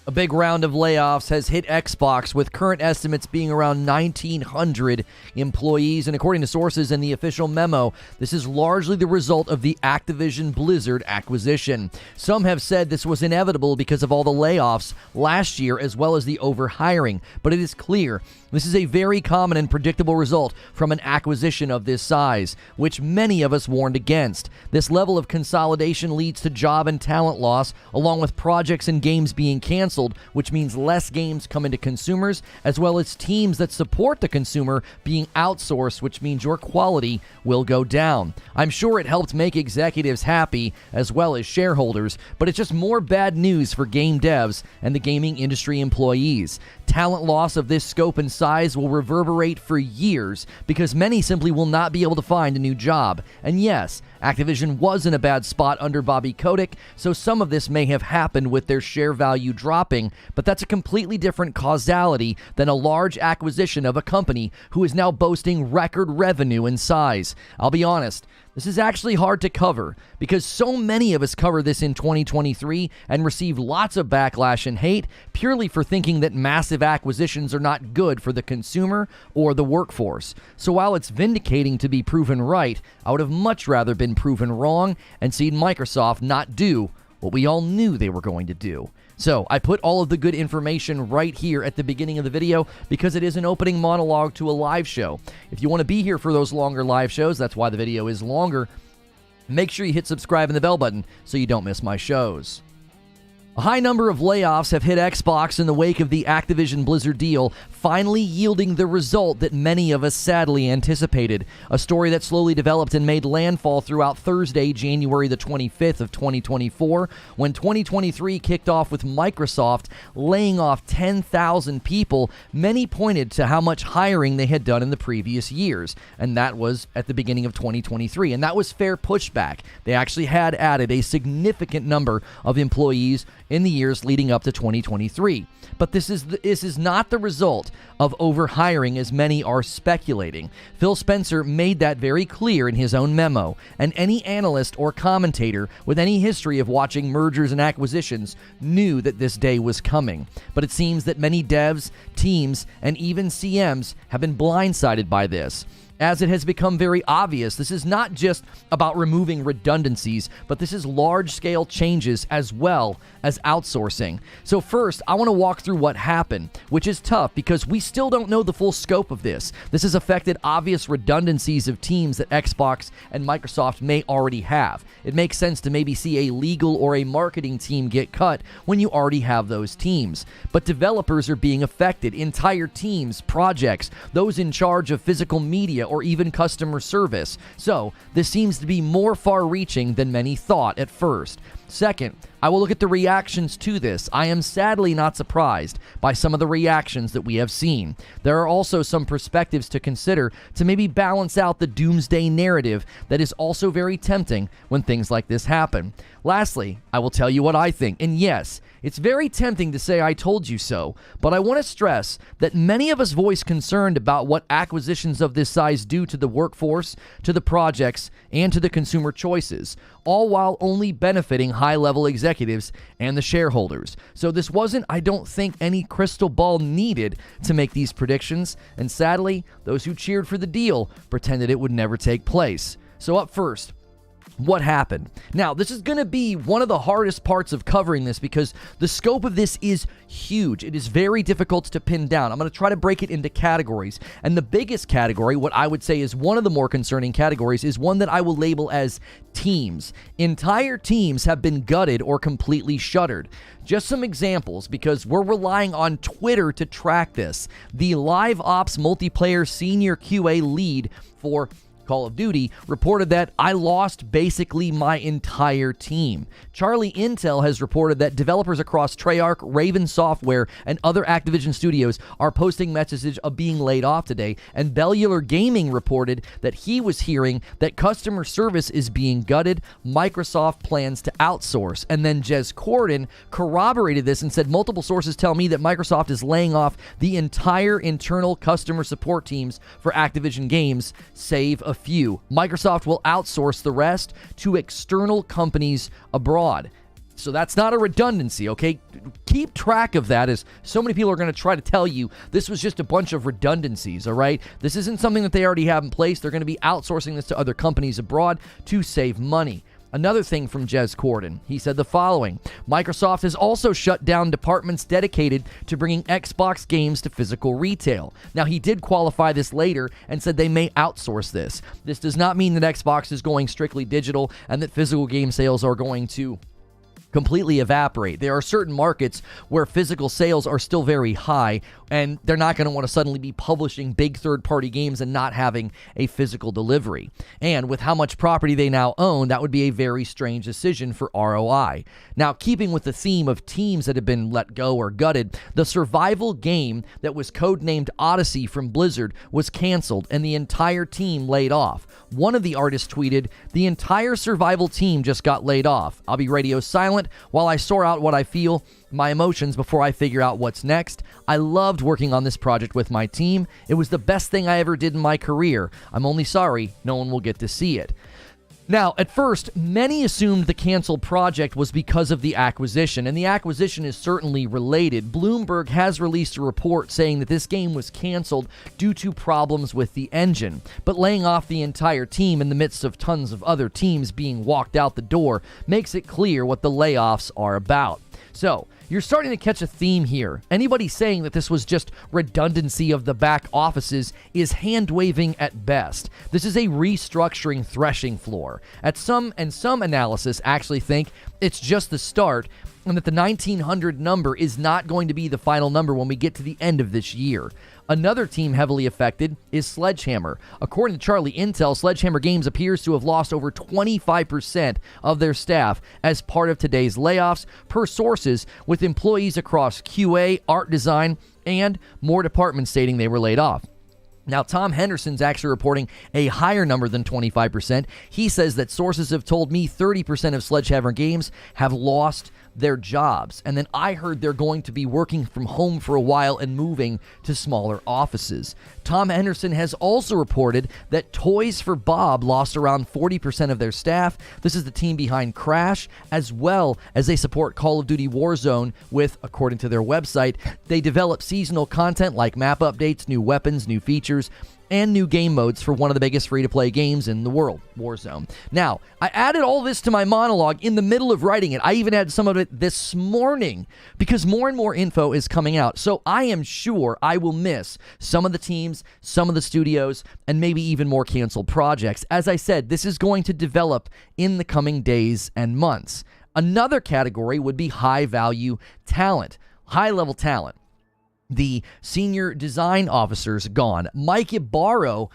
A big round of layoffs has hit Xbox, with current estimates being around 1,900 employees. And according to sources in the official memo, this is largely the result of the Activision Blizzard acquisition. Some have said this was inevitable because of all the layoffs last year, as well as the overhiring. But it is clear this is a very common and predictable result from an acquisition of this size, which many of us warned against. This level of consolidation leads to job and talent loss, along with projects and games being canceled, which means less games coming to consumers, as well as teams that support the consumer being outsourced, which means your quality will go down. I'm sure it helped make executives happy, as well as shareholders, but it's just more bad news for game devs and the gaming industry employees. Talent loss of this scope and size will reverberate for years because many simply will not be able to find a new job. And yes, Activision was in a bad spot under Bobby Kotick, so some of this may have happened with their share value dropping, but that's a completely different causality than a large acquisition of a company who is now boasting record revenue and size. I'll be honest, this is actually hard to cover because so many of us cover this in 2023 and receive lots of backlash and hate purely for thinking that massive acquisitions are not good for the consumer or the workforce. So while it's vindicating to be proven right, I would have much rather been proven wrong and seen Microsoft not do what we all knew they were going to do. So I put all of the good information right here at the beginning of the video because it is an opening monologue to a live show. If you want to be here for those longer live shows, that's why the video is longer, make sure you hit subscribe and the bell button so you don't miss my shows. A high number of layoffs have hit Xbox in the wake of the Activision Blizzard deal, finally yielding the result that many of us sadly anticipated. A story that slowly developed and made landfall throughout Thursday, January the 25th of 2024, when 2023 kicked off with Microsoft laying off 10,000 people. Many pointed to how much hiring they had done in the previous years, and that was at the beginning of 2023, and that was fair pushback. They actually had added a significant number of employees in the years leading up to 2023. But this is not the result of overhiring as many are speculating. Phil Spencer made that very clear in his own memo, and any analyst or commentator with any history of watching mergers and acquisitions knew that this day was coming. But it seems that many devs, teams, and even CMs have been blindsided by this. As it has become very obvious, this is not just about removing redundancies, but this is large-scale changes as well as outsourcing. So first, I want to walk through what happened, which is tough because we still don't know the full scope of this. This has affected obvious redundancies of teams that Xbox and Microsoft may already have. It makes sense to maybe see a legal or a marketing team get cut when you already have those teams. But developers are being affected, entire teams, projects, those in charge of physical media, or even customer service. So this seems to be more far-reaching than many thought at first. Second, I will look at the reactions to this. I am sadly not surprised by some of the reactions that we have seen. There are also some perspectives to consider to maybe balance out the doomsday narrative that is also very tempting when things like this happen. Lastly, I will tell you what I think. And yes, it's very tempting to say I told you so, but I want to stress that many of us voice concern about what acquisitions of this size do to the workforce, to the projects, and to the consumer choices, all while only benefiting high-level executives and the shareholders. So this wasn't, I don't think, any crystal ball needed to make these predictions, and sadly, those who cheered for the deal pretended it would never take place. So up first, what happened? Now, this is going to be one of the hardest parts of covering this because the scope of this is huge. It is very difficult to pin down. I'm going to try to break it into categories. And the biggest category, what I would say is one of the more concerning categories, is one that I will label as teams. Entire teams have been gutted or completely shuttered. Just some examples, because we're relying on Twitter to track this. The Live Ops multiplayer senior QA lead for Call of Duty reported that I lost basically my entire team. Charlie Intel has reported that developers across Treyarch, Raven Software, and other Activision studios are posting messages of being laid off today. And Bellular Gaming reported that he was hearing that customer service is being gutted. Microsoft plans to outsource. And then Jez Corden corroborated this and said, multiple sources tell me that Microsoft is laying off the entire internal customer support teams for Activision games, save a few. Microsoft will outsource the rest to external companies abroad. So that's not a redundancy, okay? Keep track of that, as so many people are going to try to tell you this was just a bunch of redundancies, all right? This isn't something that they already have in place. They're going to be outsourcing this to other companies abroad to save money. Another thing from Jez Corden, he said the following: Microsoft has also shut down departments dedicated to bringing Xbox games to physical retail. Now, he did qualify this later and said they may outsource this. This does not mean that Xbox is going strictly digital and that physical game sales are going to completely evaporate. There are certain markets where physical sales are still very high, and they're not going to want to suddenly be publishing big third-party games and not having a physical delivery. And with how much property they now own, that would be a very strange decision for ROI. Now, keeping with the theme of teams that have been let go or gutted, the survival game that was codenamed Odyssey from Blizzard was canceled and the entire team laid off. One of the artists tweeted, "The entire survival team just got laid off. I'll be radio silent while I sort out what I feel, my emotions, before I figure out what's next. I loved working on this project with my team. It was the best thing I ever did in my career. I'm only sorry no one will get to see it." Now, at first, many assumed the canceled project was because of the acquisition, and the acquisition is certainly related. Bloomberg has released a report saying that this game was canceled due to problems with the engine. But laying off the entire team in the midst of tons of other teams being walked out the door makes it clear what the layoffs are about. So, you're starting to catch a theme here. Anybody saying that this was just redundancy of the back offices is hand-waving at best. This is a restructuring threshing floor. Some analysis actually think it's just the start, and that the 1900 number is not going to be the final number when we get to the end of this year. Another team heavily affected is Sledgehammer. According to Charlie Intel, Sledgehammer Games appears to have lost over 25% of their staff as part of today's layoffs, per sources with employees across QA, art design, and more departments stating they were laid off. Now, Tom Henderson's actually reporting a higher number than 25%. He says that sources have told me 30% of Sledgehammer Games have lost their jobs. And then I heard they're going to be working from home for a while and moving to smaller offices. Tom Henderson has also reported that Toys for Bob lost around 40% of their staff. This is the team behind Crash, as well as they support Call of Duty Warzone with, according to their website, they develop seasonal content like map updates, new weapons, new features, and new game modes for one of the biggest free-to-play games in the world, Warzone. Now, I added all this to my monologue in the middle of writing it. I even had some of it this morning because more and more info is coming out. So I am sure I will miss some of the teams, some of the studios, and maybe even more canceled projects. As I said, this is going to develop in the coming days and months. Another category would be high-value talent, high-level talent. The senior design officer's gone. Mike Ybarra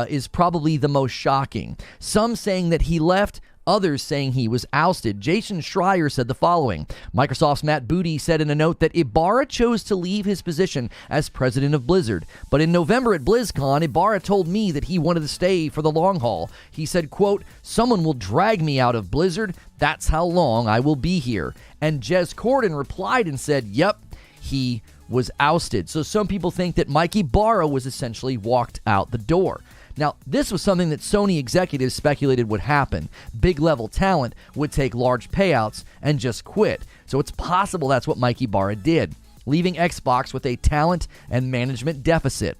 is probably the most shocking. Some saying that he left, others saying he was ousted. Jason Schreier said the following: Microsoft's Matt Booty said in a note that Ybarra chose to leave his position as president of Blizzard. But in November at BlizzCon, Ybarra told me that he wanted to stay for the long haul. He said, quote, "Someone will drag me out of Blizzard. That's how long I will be here." And Jez Corden replied and said, yep, he was ousted. So some people think that Mikey Bara was essentially walked out the door. Now, this was something that Sony executives speculated would happen. Big-level talent would take large payouts and just quit. So it's possible that's what Mikey Bara did, leaving Xbox with a talent and management deficit.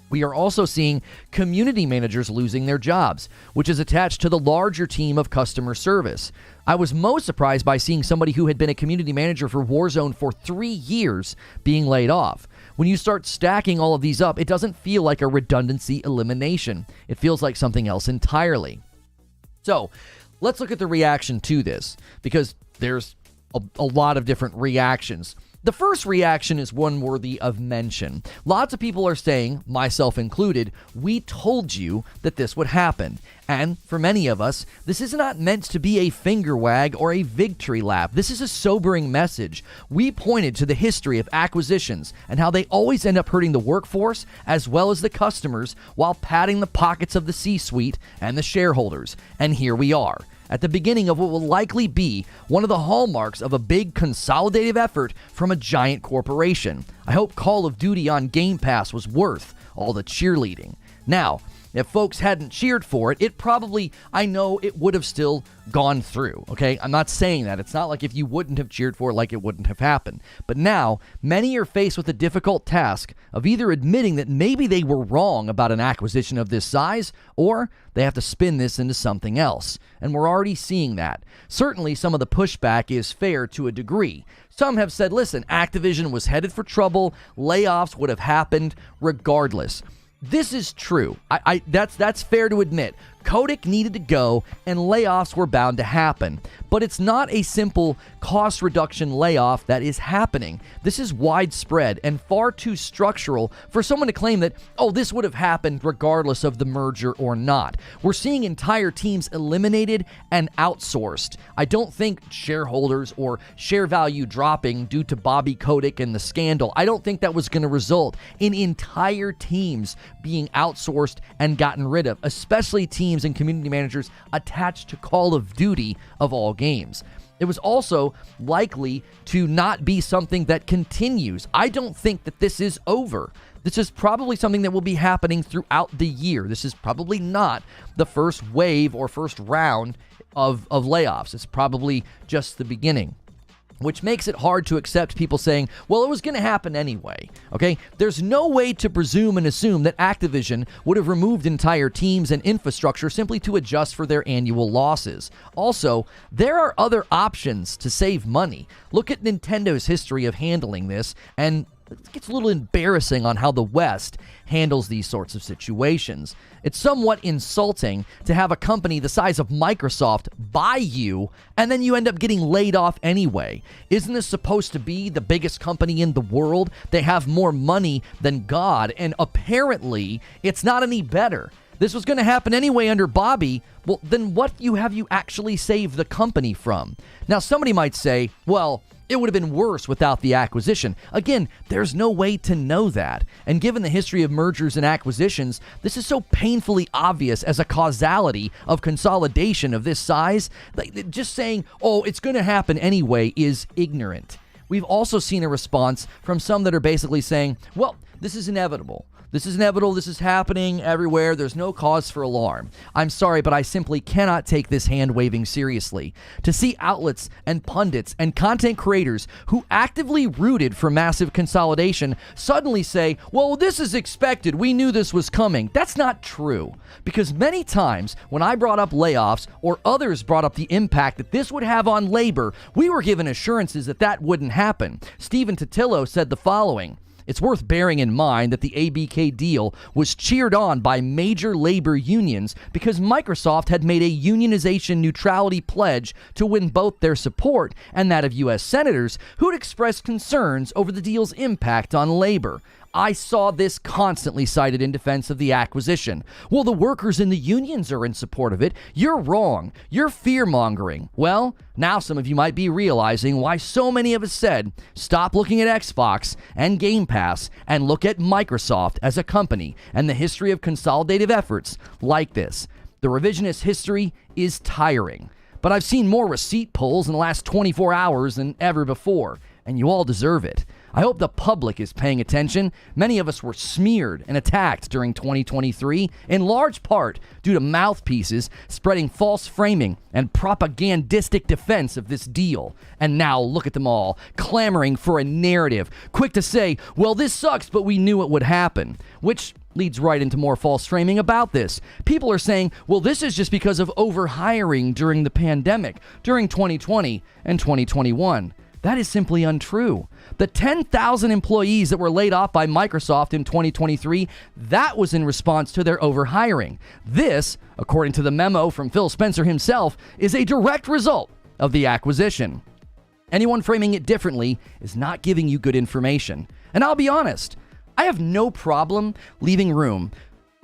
We are also seeing community managers losing their jobs, which is attached to the larger team of customer service. I was most surprised by seeing somebody who had been a community manager for Warzone for 3 years being laid off. When you start stacking all of these up, it doesn't feel like a redundancy elimination. It feels like something else entirely. So let's look at the reaction to this, because there's a lot of different reactions. The first reaction is one worthy of mention. Lots of people are saying, myself included, we told you that this would happen. And for many of us, this is not meant to be a finger wag or a victory lap. This is a sobering message. We pointed to the history of acquisitions and how they always end up hurting the workforce as well as the customers while padding the pockets of the C-suite and the shareholders. And here we are, at the beginning of what will likely be one of the hallmarks of a big consolidative effort from a giant corporation. I hope Call of Duty on Game Pass was worth all the cheerleading. Now, if folks hadn't cheered for it, I know it would have still gone through, okay? I'm not saying that. It's not like if you wouldn't have cheered for it, like it wouldn't have happened. But now, many are faced with the difficult task of either admitting that maybe they were wrong about an acquisition of this size, or they have to spin this into something else. And we're already seeing that. Certainly, some of the pushback is fair to a degree. Some have said, listen, Activision was headed for trouble. Layoffs would have happened regardless. This is true. That's fair to admit. Kotick needed to go, and layoffs were bound to happen. But it's not a simple cost reduction layoff that is happening. This is widespread and far too structural for someone to claim that, oh, this would have happened regardless of the merger or not. We're seeing entire teams eliminated and outsourced. I don't think shareholders or share value dropping due to Bobby Kotick and the scandal, I don't think that was going to result in entire teams being outsourced and gotten rid of, especially teams and community managers attached to Call of Duty of all games. It was also likely to not be something that continues. I don't think that this is over. This is probably something that will be happening throughout the year. This is probably not the first wave or first round of layoffs. It's probably just the beginning, which makes it hard to accept people saying, well, it was going to happen anyway, okay? There's no way to presume and assume that Activision would have removed entire teams and infrastructure simply to adjust for their annual losses. Also, there are other options to save money. Look at Nintendo's history of handling this, and it gets a little embarrassing on how the West handles these sorts of situations. It's somewhat insulting to have a company the size of Microsoft buy you, and then you end up getting laid off anyway. Isn't this supposed to be the biggest company in the world? They have more money than God, and apparently it's not any better. This was going to happen anyway under Bobby. Well, then what have you actually saved the company from? Now, somebody might say, well, it would have been worse without the acquisition. Again, there's no way to know that. And given the history of mergers and acquisitions, this is so painfully obvious as a causality of consolidation of this size. Like, just saying, oh, it's going to happen anyway is ignorant. We've also seen a response from some that are basically saying, well, this is inevitable. This is inevitable. This is happening everywhere. There's no cause for alarm. I'm sorry, but I simply cannot take this hand-waving seriously. To see outlets and pundits and content creators who actively rooted for massive consolidation suddenly say, well, this is expected. We knew this was coming. That's not true. Because many times when I brought up layoffs or others brought up the impact that this would have on labor, we were given assurances that that wouldn't happen. Stephen Totillo said the following: it's worth bearing in mind that the ABK deal was cheered on by major labor unions because Microsoft had made a unionization neutrality pledge to win both their support and that of U.S. senators who had expressed concerns over the deal's impact on labor. I saw this constantly cited in defense of the acquisition. Well, the workers and the unions are in support of it. You're wrong. You're fear-mongering. Well, now some of you might be realizing why so many of us said, stop looking at Xbox and Game Pass and look at Microsoft as a company and the history of consolidative efforts like this. The revisionist history is tiring, but I've seen more receipt pulls in the last 24 hours than ever before, and you all deserve it. I hope the public is paying attention. Many of us were smeared and attacked during 2023, in large part due to mouthpieces spreading false framing and propagandistic defense of this deal. And now look at them all, clamoring for a narrative, quick to say, well, this sucks, but we knew it would happen, which leads right into more false framing about this. People are saying, well, this is just because of overhiring during the pandemic, during 2020 and 2021. That is simply untrue. The 10,000 employees that were laid off by Microsoft in 2023, that was in response to their overhiring. This, according to the memo from Phil Spencer himself, is a direct result of the acquisition. Anyone framing it differently is not giving you good information. And I'll be honest, I have no problem leaving room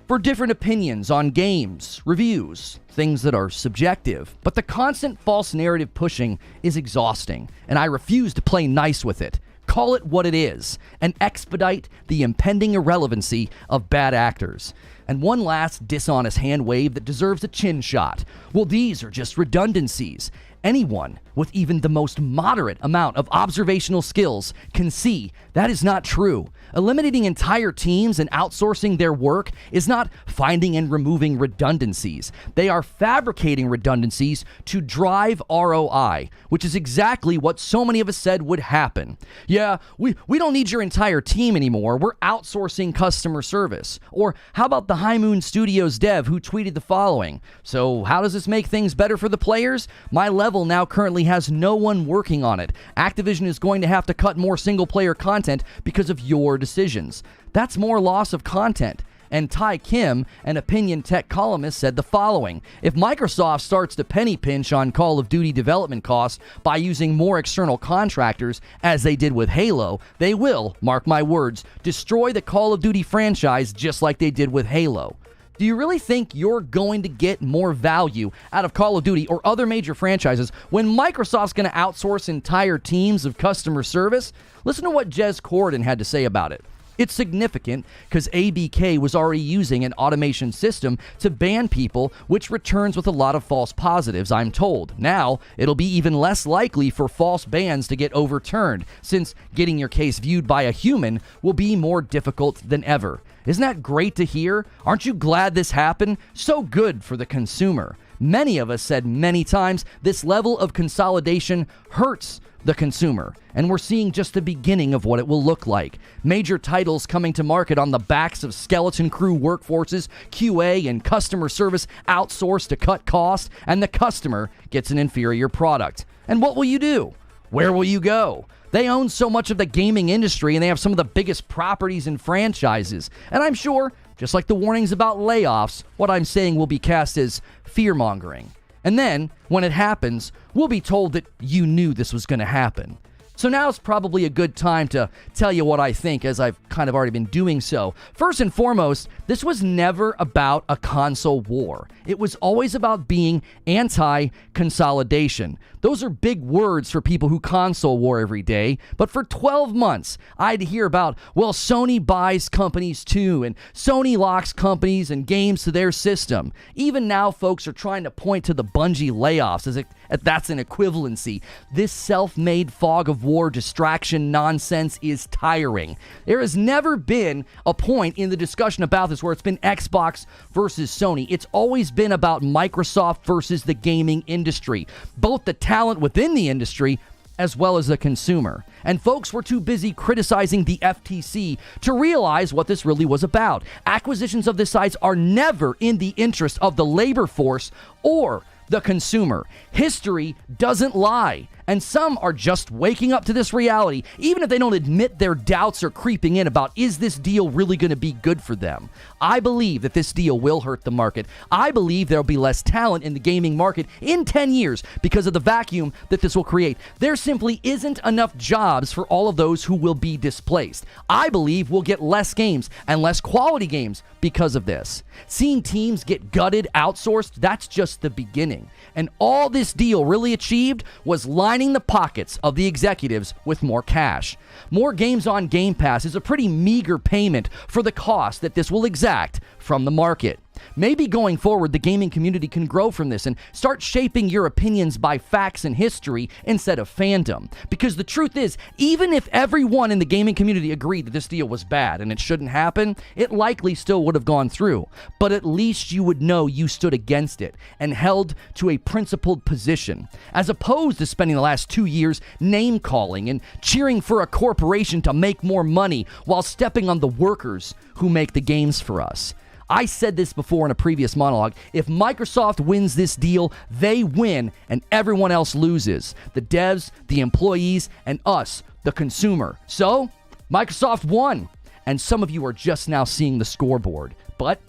for different opinions on games, reviews, things that are subjective. But the constant false narrative pushing is exhausting, and I refuse to play nice with it. Call it what it is, and expedite the impending irrelevancy of bad actors. And one last dishonest hand wave that deserves a chin shot. Well, these are just redundancies. Anyone with even the most moderate amount of observational skills can see that is not true. Eliminating entire teams and outsourcing their work is not finding and removing redundancies. They are fabricating redundancies to drive ROI, which is exactly what so many of us said would happen. Yeah, we don't need your entire team anymore. We're outsourcing customer service. Or how about the High Moon Studios dev who tweeted the following? So how does this make things better for the players? My level now currently has no one working on it. Activision is going to have to cut more single-player content because of your decisions. That's more loss of content. And Ty Kim, an opinion tech columnist, said the following: if Microsoft starts to penny pinch on Call of Duty development costs by using more external contractors, as they did with Halo, they will, mark my words, destroy the Call of Duty franchise just like they did with Halo. Do you really think you're going to get more value out of Call of Duty or other major franchises when Microsoft's going to outsource entire teams of customer service? Listen to what Jez Corden had to say about it. It's significant because ABK was already using an automation system to ban people, which returns with a lot of false positives, I'm told. Now, it'll be even less likely for false bans to get overturned, since getting your case viewed by a human will be more difficult than ever. Isn't that great to hear? Aren't you glad this happened? So good for the consumer. Many of us said many times this level of consolidation hurts the consumer, and we're seeing just the beginning of what it will look like. Major titles coming to market on the backs of skeleton crew workforces, QA and customer service outsourced to cut costs, and the customer gets an inferior product. And what will you do? Where will you go? They own so much of the gaming industry, and they have some of the biggest properties and franchises. And I'm sure, just like the warnings about layoffs, what I'm saying will be cast as fear-mongering. And then, when it happens, we'll be told that you knew this was going to happen. So now's probably a good time to tell you what I think, as I've kind of already been doing so. First and foremost, this was never about a console war. It was always about being anti-consolidation. Those are big words for people who console war every day, but for 12 months, I had to hear about, well, Sony buys companies too, and Sony locks companies and games to their system. Even now, folks are trying to point to the Bungie layoffs as if that's an equivalency. This self-made fog of war distraction nonsense is tiring. There has never been a point in the discussion about this where it's been Xbox versus Sony. It's always been about Microsoft versus the gaming industry, both the talent within the industry as well as the consumer. And folks were too busy criticizing the FTC to realize what this really was about. Acquisitions of this size are never in the interest of the labor force or the consumer. History doesn't lie, and some are just waking up to this reality, even if they don't admit their doubts are creeping in about, is this deal really going to be good for them? I believe that this deal will hurt the market. I believe there'll be less talent in the gaming market in 10 years because of the vacuum that this will create. There simply isn't enough jobs for all of those who will be displaced. I believe we'll get less games and less quality games because of this. Seeing teams get gutted, outsourced, that's just the beginning. And all this deal really achieved was lining the pockets of the executives with more cash. More games on Game Pass is a pretty meager payment for the cost that this will exact from the market. Maybe going forward, the gaming community can grow from this and start shaping your opinions by facts and history instead of fandom. Because the truth is, even if everyone in the gaming community agreed that this deal was bad and it shouldn't happen, it likely still would have gone through. But at least you would know you stood against it and held to a principled position, as opposed to spending the last 2 years name-calling and cheering for a corporation to make more money while stepping on the workers who make the games for us. I said this before in a previous monologue. If Microsoft wins this deal, they win and everyone else loses. The devs, the employees, and us, the consumer. So, Microsoft won. And some of you are just now seeing the scoreboard. But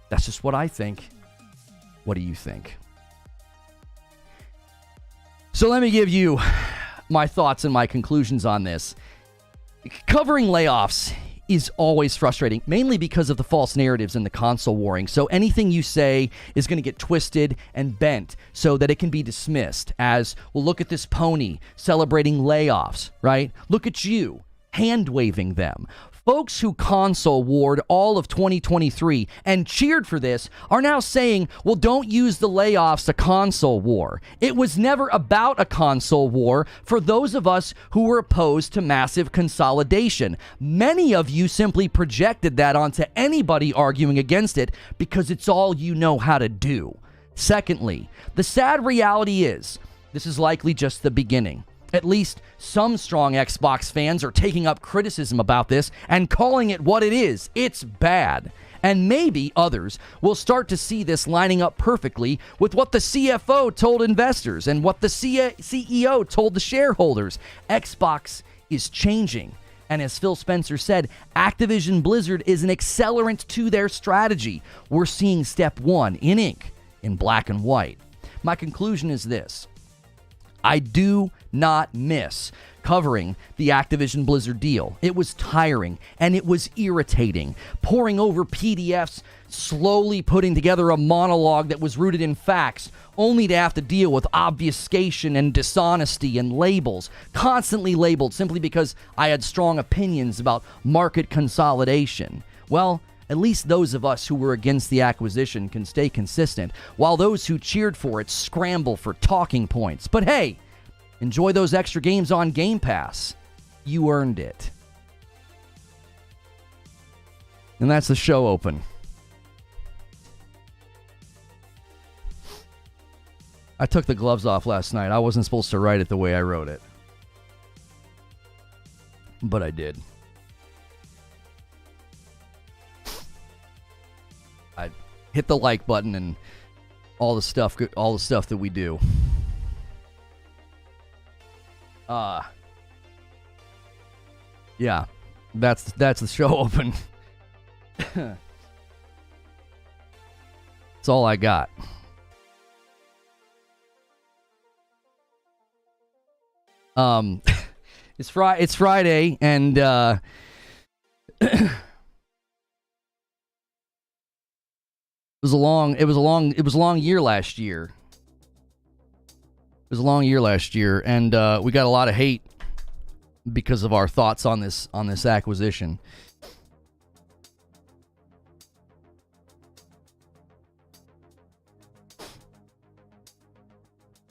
that's just what I think. What do you think? So let me give you my thoughts and my conclusions on this. Covering layoffs is always frustrating, mainly because of the false narratives and the console warring. So anything you say is going to get twisted and bent so that it can be dismissed as, well, look at this pony celebrating layoffs, right? Look at you hand-waving them. folks who console warred all of 2023 and cheered for this are now saying, well, don't use the layoffs to console war. It was never about a console war for those of us who were opposed to massive consolidation. Many of you simply projected that onto anybody arguing against it because it's all you know how to do. Secondly, the sad reality is this is likely just the beginning. At least some strong Xbox fans are taking up criticism about this and calling it what it is. It's bad. And maybe others will start to see this lining up perfectly with what the CFO told investors and what the CEO told the shareholders. Xbox is changing. And as Phil Spencer said, Activision Blizzard is an accelerant to their strategy. We're seeing step one in ink, in black and white. My conclusion is this. I do not miss covering the Activision Blizzard deal. It was tiring and it was irritating. Poring over PDFs, slowly putting together a monologue that was rooted in facts, only to have to deal with obfuscation and dishonesty and labels, constantly labeled simply because I had strong opinions about market consolidation. Well, at least those of us who were against the acquisition can stay consistent, while those who cheered for it scramble for talking points. But hey, enjoy those extra games on Game Pass. You earned it. And that's the show open. I took the gloves off last night. I wasn't supposed to write it the way I wrote it. But I did. I hit the like button and all the stuff that we do. Yeah, that's the show open. That's all I got. It's Friday, and it was a long year last year. It was a long year last year, and we got a lot of hate because of our thoughts on this acquisition.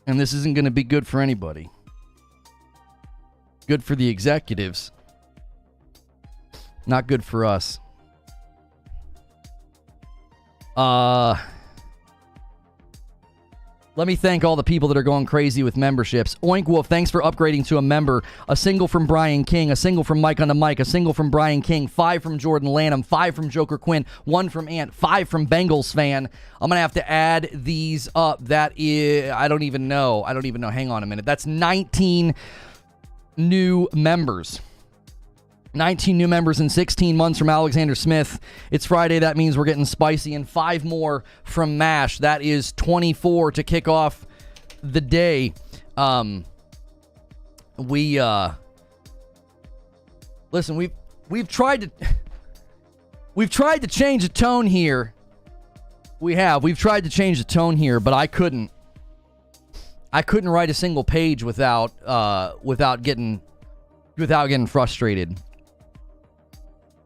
And this isn't going to be good for anybody. Good for the executives. Not good for us. Let me thank all the people that are going crazy with memberships. Oink Wolf, thanks for upgrading to a member. A single from Brian King, a single from Mike on the Mic, a single from Brian King, 5 from Jordan Lanham, 5 from Joker Quinn, 1 from Ant, 5 from Bengals fan. I'm going to have to add these up. That is, I don't even know. Hang on a minute. That's 19 new members. 19 new members in 16 months from Alexander Smith. It's Friday. That means we're getting spicy. And 5 more from MASH. That is 24 to kick off the day. Listen, we've tried to change the tone here. We've tried to change the tone here, but I couldn't write a single page without getting frustrated.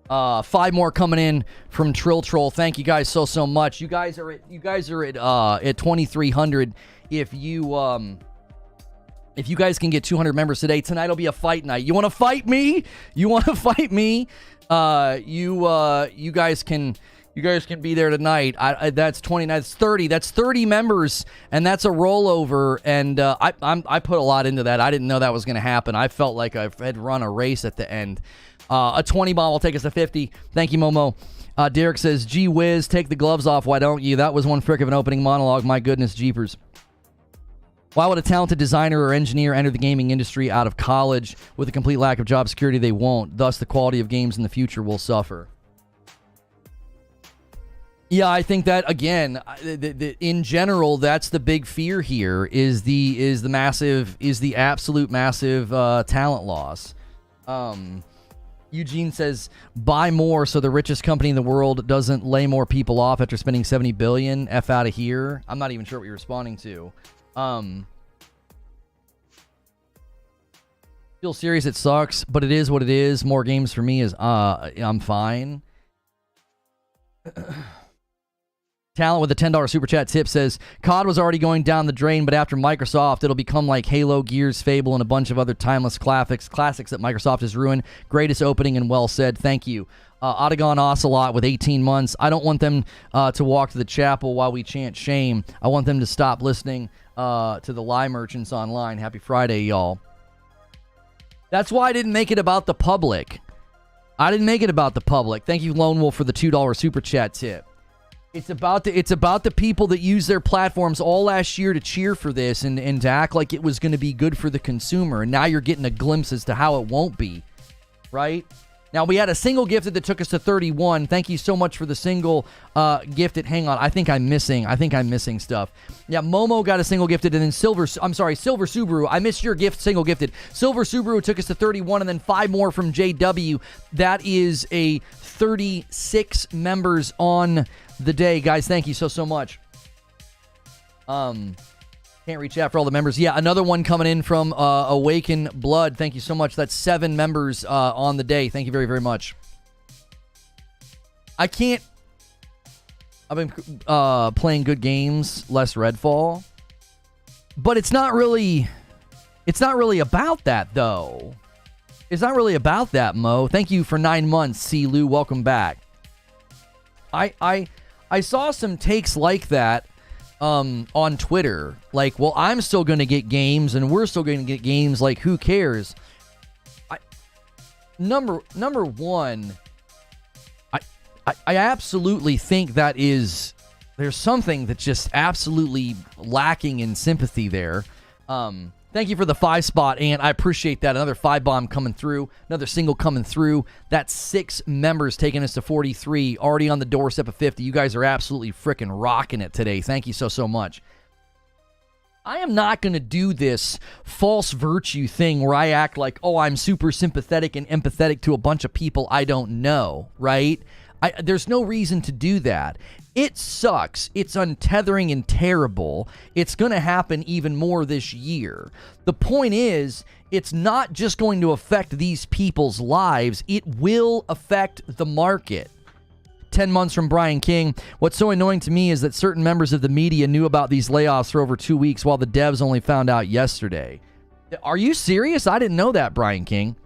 5 more coming in from Trill Troll. Thank you guys so much. You guys are at 2,300. If you guys can get 200 members today, tonight will be a fight night. You want to fight me? You guys can be there tonight. That's 20. That's 30. That's 30 members, and that's a rollover. And I put a lot into that. I didn't know that was going to happen. I felt like I had run a race at the end. A 20 bomb will take us to 50. Thank you, Momo. Derek says, gee whiz, take the gloves off. Why don't you? That was one frick of an opening monologue. My goodness, jeepers. Why would a talented designer or engineer enter the gaming industry out of college with a complete lack of job security? They won't. Thus, the quality of games in the future will suffer. Yeah, I think that, again, in general, that's the big fear here is the absolute massive talent loss. Eugene says, buy more so the richest company in the world doesn't lay more people off after spending $70 billion. F out of here. I'm not even sure what you're responding to. Feel serious, it sucks, but it is what it is. More games for me is, I'm fine. Talent with a $10 super chat tip says, COD was already going down the drain, but after Microsoft, it'll become like Halo, Gears, Fable, and a bunch of other timeless classics that Microsoft has ruined. Greatest opening and well said. Thank you. Otagon Ocelot with 18 months. I don't want them to walk to the chapel while we chant shame. I want them to stop listening to the lie merchants online. Happy Friday, y'all. That's why I didn't make it about the public. I didn't make it about the public. Thank you, Lone Wolf, for the $2 super chat tip. It's about the people that used their platforms all last year to cheer for this and to act like it was going to be good for the consumer. And now you're getting a glimpse as to how it won't be, right? Now, we had a single gifted that took us to 31. Thank you so much for the single gifted. Hang on. I think I'm missing stuff. Yeah, Momo got a single gifted, and then Silver Subaru. I missed your gift, single gifted. Silver Subaru took us to 31, and then 5 more from JW. That is a 36 members on the day. Guys, thank you so much. Can't reach out for all the members. Yeah, another one coming in from Awaken Blood. Thank you so much. That's 7 members on the day. Thank you very, very much. I've been playing good games, less Redfall. But it's not really about that, though. It's not really about that, Mo. Thank you for 9 months, C. Lou. Welcome back. I saw some takes like that on Twitter, like, well, I'm still going to get games and we're still going to get games, like, who cares? Number one, I absolutely think there's something that's just absolutely lacking in sympathy there. Thank you for the 5 spot, and I appreciate that. Another 5 bomb coming through, another single coming through. That's 6 members taking us to 43, already on the doorstep of 50. You guys are absolutely freaking rocking it today. Thank you so much. I am not going to do this false virtue thing where I act like, oh, I'm super sympathetic and empathetic to a bunch of people I don't know, right? There's no reason to do that. It sucks. It's untethering and terrible. It's going to happen even more this year. The point is, it's not just going to affect these people's lives. It will affect the market. 10 months from Brian King. What's so annoying to me is that certain members of the media knew about these layoffs for over 2 weeks while the devs only found out yesterday. Are you serious? I didn't know that, Brian King.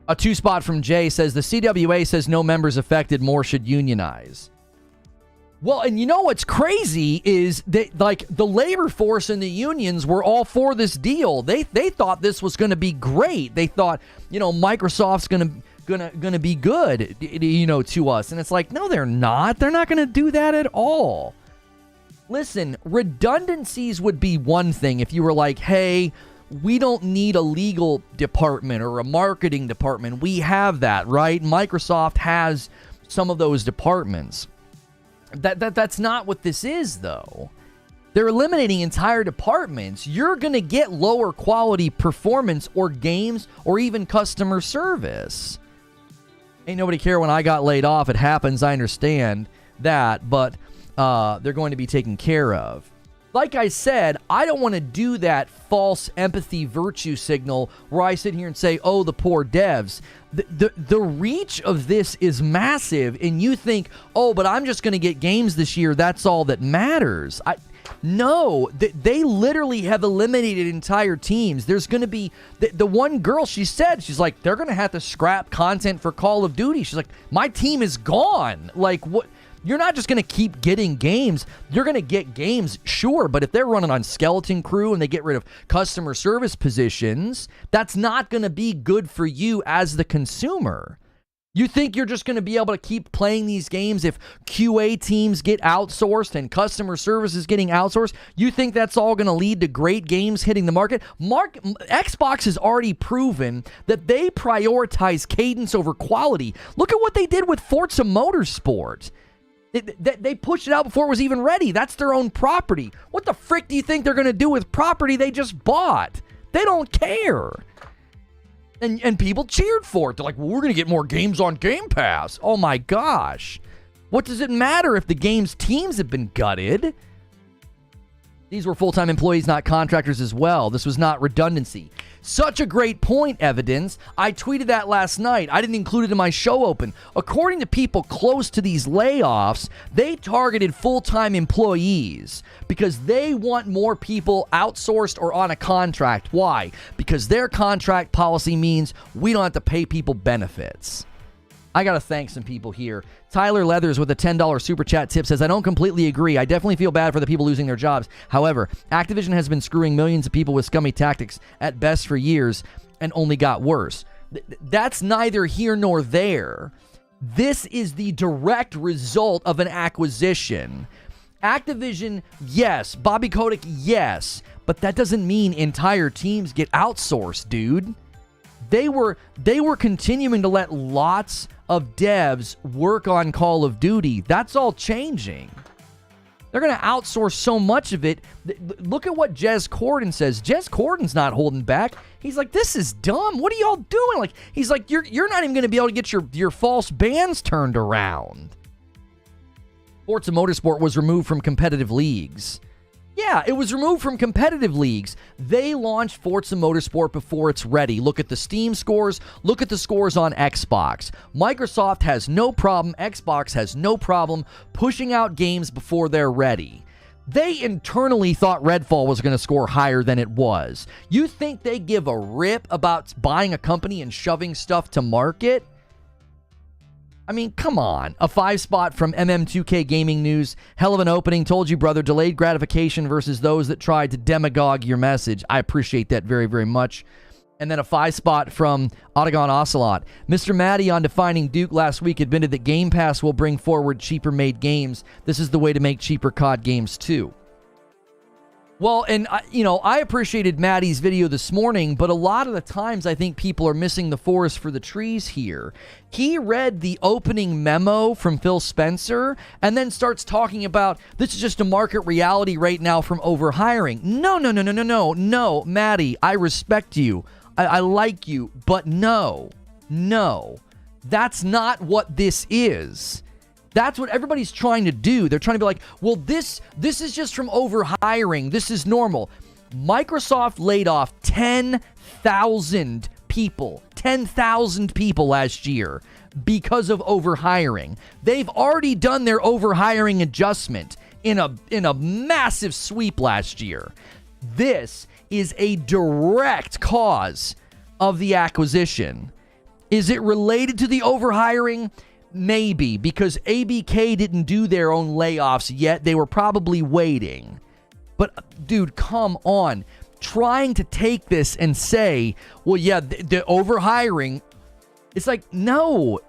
A 2 spot from Jay says, the CWA says no members affected, more should unionize. Well, and you know what's crazy is that, like, the labor force and the unions were all for this deal. They thought this was going to be great. They thought, Microsoft's going to be good, to us. And it's like, no, they're not. They're not going to do that at all. Listen, redundancies would be one thing if you were like, hey, we don't need a legal department or a marketing department. We have that, right? Microsoft has some of those departments. That's not what this is, though. They're eliminating entire departments. You're going to get lower quality performance or games or even customer service. Ain't nobody care when I got laid off. It happens. I understand that, but they're going to be taken care of. Like I said, I don't want to do that false empathy virtue signal where I sit here and say, oh, the poor devs. The reach of this is massive, and you think, oh, but I'm just going to get games this year. That's all that matters. No, they literally have eliminated entire teams. There's going to be the one girl, she's like, they're going to have to scrap content for Call of Duty. She's like, my team is gone. Like, what? You're not just going to keep getting games. You're going to get games, sure, but if they're running on skeleton crew and they get rid of customer service positions, that's not going to be good for you as the consumer. You think you're just going to be able to keep playing these games if QA teams get outsourced and customer service is getting outsourced? You think that's all going to lead to great games hitting the market? Xbox has already proven that they prioritize cadence over quality. Look at what they did with Forza Motorsport. They pushed it out before it was even ready. That's their own property. What the frick do you think they're going to do with property they just bought? They don't care. And people cheered for it. They're like, well, we're going to get more games on Game Pass. Oh my gosh. What does it matter if the game's teams have been gutted? These were full-time employees, not contractors as well. This was not redundancy. Such a great point, Evidence. I tweeted that last night. I didn't include it in my show open. According to people close to these layoffs, they targeted full-time employees because they want more people outsourced or on a contract. Why? Because their contract policy means we don't have to pay people benefits. I got to thank some people here. Tyler Leathers with a $10 super chat tip says, I don't completely agree. I definitely feel bad for the people losing their jobs. However, Activision has been screwing millions of people with scummy tactics at best for years and only got worse. That's neither here nor there. This is the direct result of an acquisition. Activision, yes. Bobby Kotick, yes. But that doesn't mean entire teams get outsourced, dude. They were continuing to let lots of devs work on Call of Duty. That's all changing. They're going to outsource so much of it. Look at what Jez Corden says. Jez Corden's not holding back. He's like, this is dumb. What are y'all doing? Like, he's like, you're not even going to be able to get your false bans turned around. Forza Motorsport was removed from competitive leagues. Yeah, it was removed from competitive leagues. They launched Forza Motorsport before it's ready. Look at the Steam scores. Look at the scores on Xbox. Microsoft has no problem. Xbox has no problem pushing out games before they're ready. They internally thought Redfall was going to score higher than it was. You think they give a rip about buying a company and shoving stuff to market? I mean, come on. A 5 spot from MM2K Gaming News. Hell of an opening. Told you, brother. Delayed gratification versus those that tried to demagogue your message. I appreciate that very, very much. And then a 5 spot from Otagon Ocelot. Mr. Maddie on Defining Duke last week admitted that Game Pass will bring forward cheaper made games. This is the way to make cheaper COD games too. Well, and, I appreciated Maddie's video this morning, but a lot of the times I think people are missing the forest for the trees here. He read the opening memo from Phil Spencer and then starts talking about this is just a market reality right now from overhiring. No, Maddie, I respect you. I like you, but no, that's not what this is. That's what everybody's trying to do. They're trying to be like, well, this is just from overhiring. This is normal. Microsoft laid off 10,000 people. 10,000 people last year because of overhiring. They've already done their overhiring adjustment in a massive sweep last year. This is a direct cause of the acquisition. Is it related to the overhiring? Maybe, because ABK didn't do their own layoffs yet. They were probably waiting. But, dude, come on. Trying to take this and say, well, yeah, the overhiring. It's like, no,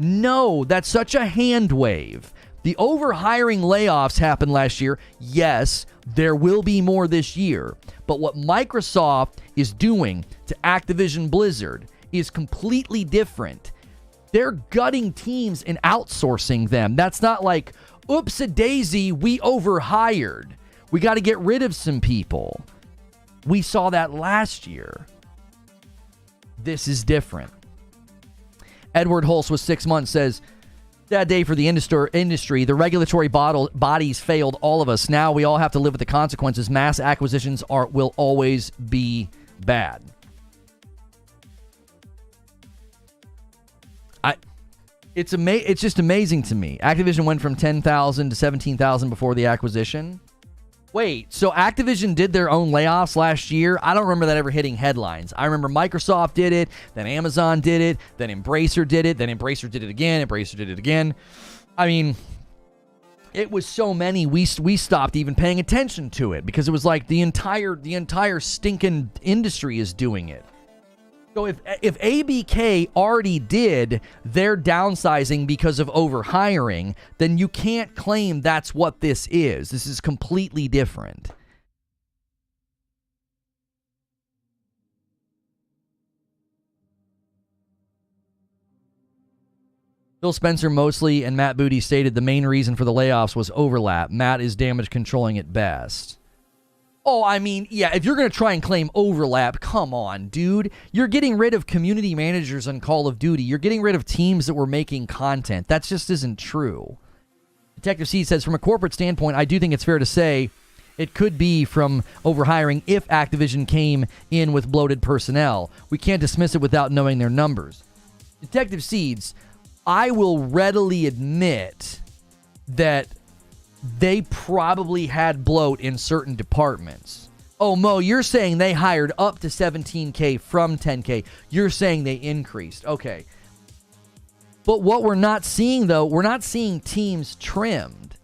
that's such a hand wave. The overhiring layoffs happened last year. Yes, there will be more this year. But what Microsoft is doing to Activision Blizzard is completely different. They're gutting teams and outsourcing them. That's not like, oops-a-daisy, we overhired. We got to get rid of some people. We saw that last year. This is different. Edward Hulse with 6 months says, that day for the industry, the regulatory bodies failed all of us. Now we all have to live with the consequences. Mass acquisitions will always be bad. It's just amazing to me. Activision went from 10,000 to 17,000 before the acquisition. Wait, so Activision did their own layoffs last year? I don't remember that ever hitting headlines. I remember Microsoft did it, then Amazon did it, then Embracer did it, then Embracer did it again, Embracer did it again. I mean, it was so many, we stopped even paying attention to it because it was like the entire stinking industry is doing it. So if ABK already did their downsizing because of overhiring, then you can't claim that's what this is. This is completely different. Phil Spencer mostly and Matt Booty stated the main reason for the layoffs was overlap. Matt is damage controlling at best. Oh, I mean, yeah, if you're going to try and claim overlap, come on, dude. You're getting rid of community managers on Call of Duty. You're getting rid of teams that were making content. That just isn't true. Detective C says, from a corporate standpoint, I do think it's fair to say It could be from overhiring if Activision came in with bloated personnel. We can't dismiss it without knowing their numbers. Detective Seeds, I will readily admit that they probably had bloat in certain departments. Oh, Mo, you're saying they hired up to 17K from 10K. You're saying they increased. Okay. But what we're not seeing, though, we're not seeing teams trimmed.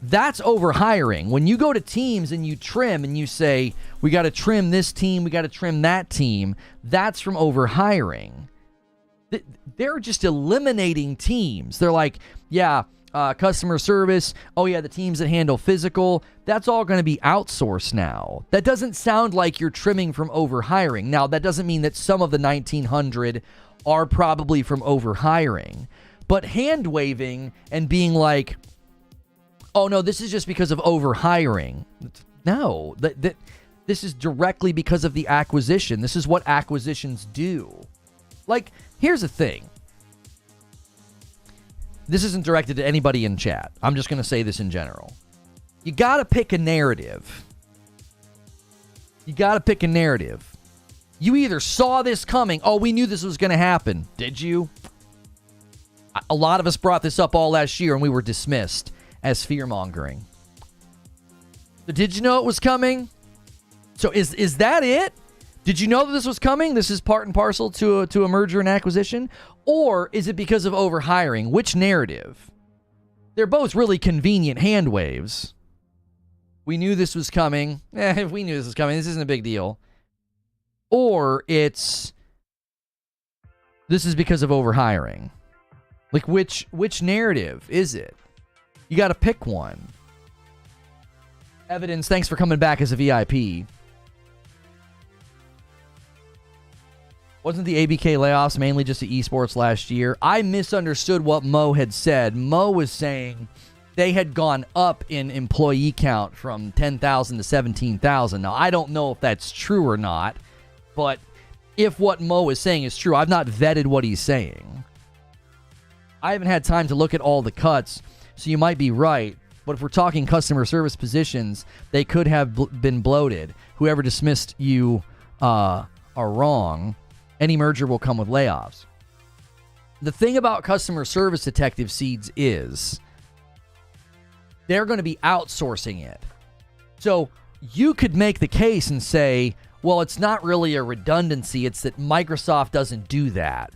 That's overhiring. When you go to teams and you trim and you say, we got to trim this team, we got to trim that team, that's from overhiring. They're just eliminating teams. They're like, yeah, customer service. Oh, yeah, the teams that handle physical. That's all going to be outsourced now. That doesn't sound like you're trimming from overhiring. Now, that doesn't mean that some of the 1,900 are probably from overhiring. But hand-waving and being like, oh, no, this is just because of overhiring. No, this is directly because of the acquisition. This is what acquisitions do. Like, here's the thing. This isn't directed to anybody in chat. I'm just going to say this in general. You got to pick a narrative. You got to pick a narrative. You either saw this coming. Oh, we knew this was going to happen. Did you? A lot of us brought this up all last year and we were dismissed as fear-mongering. So did you know it was coming? So is that it? Did you know that this was coming? This is part and parcel to a merger and acquisition? Or is it because of overhiring? Which narrative? They're both really convenient hand waves. We knew this was coming. If we knew this was coming, this isn't a big deal. Or this is because of overhiring. Like, which narrative is it? You got to pick one. Evidence, thanks for coming back as a VIP. Wasn't the ABK layoffs mainly just the esports last year? I misunderstood what Mo had said. Mo was saying they had gone up in employee count from 10,000 to 17,000. Now, I don't know if that's true or not, but if what Mo is saying is true, I've not vetted what he's saying. I haven't had time to look at all the cuts, so you might be right. But if we're talking customer service positions, they could have been bloated. Whoever dismissed you are wrong. Any merger will come with layoffs. The thing about customer service, Detective Seeds, is they're going to be outsourcing it. So you could make the case and say, well, it's not really a redundancy. It's that Microsoft doesn't do that,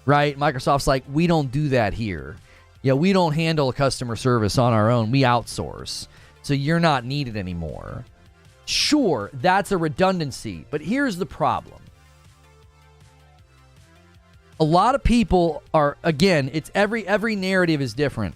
right? Microsoft's like, we don't do that here. Yeah, we don't handle customer service on our own. We outsource. So you're not needed anymore. Sure, that's a redundancy. But here's the problem. A lot of people are, again, it's every narrative is different.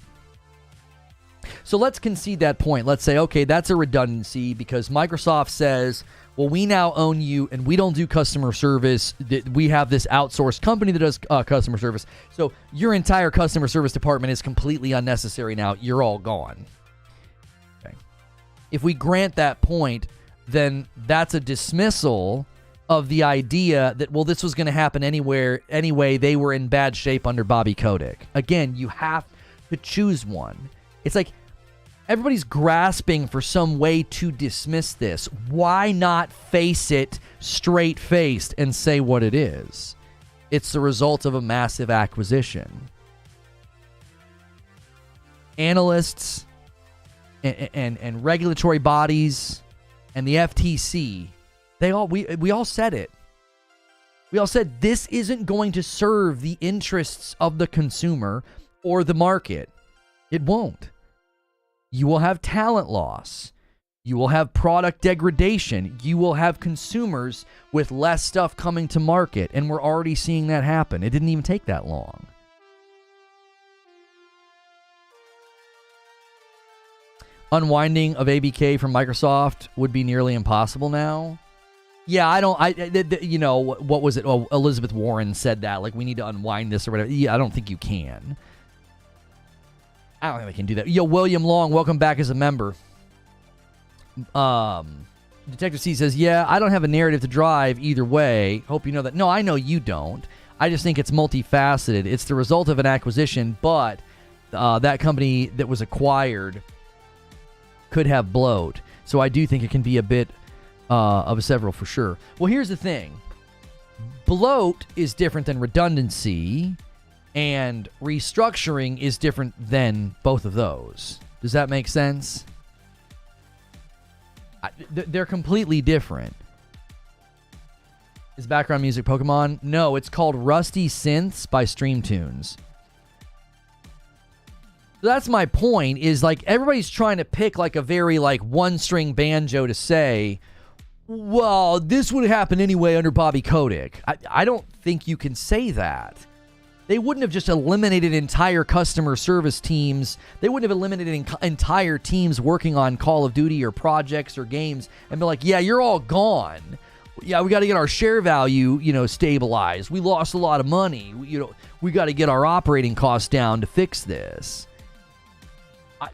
So let's concede that point. Let's say, okay, that's a redundancy because Microsoft says, well, we now own you and we don't do customer service. We have this outsourced company that does customer service. So your entire customer service department is completely unnecessary now. You're all gone. Okay. If we grant that point, then that's a dismissal of the idea that, well, this was going to happen anyway. They were in bad shape under Bobby Kotick. Again, you have to choose one. It's like everybody's grasping for some way to dismiss this. Why not face it straight-faced and say what it is? It's the result of a massive acquisition. Analysts and regulatory bodies and the FTC, we all said it. We all said this isn't going to serve the interests of the consumer or the market. It won't. You will have talent loss. You will have product degradation. You will have consumers with less stuff coming to market. And we're already seeing that happen. It didn't even take that long. Unwinding of ABK from Microsoft would be nearly impossible now. Yeah, what was it? Oh, Elizabeth Warren said that. Like, we need to unwind this or whatever. Yeah, I don't think you can. I don't think they can do that. Yo, William Long, welcome back as a member. Detective C says, yeah, I don't have a narrative to drive either way. Hope you know that. No, I know you don't. I just think it's multifaceted. It's the result of an acquisition, but that company that was acquired could have bloat. So I do think it can be a bit of a several for sure. Well, here's the thing. Bloat is different than redundancy, and restructuring is different than both of those. Does that make sense? They're completely different. Is background music Pokemon? No, it's called Rusty Synths by Streamtunes. So that's my point, is like everybody's trying to pick like a very like one-string banjo to say, well, this would happen anyway under Bobby Kotick. I don't think you can say that. They wouldn't have just eliminated entire customer service teams. They wouldn't have eliminated entire teams working on Call of Duty or projects or games and be like, yeah, you're all gone. Yeah, we got to get our share value, stabilized. We lost a lot of money. We got to get our operating costs down to fix this.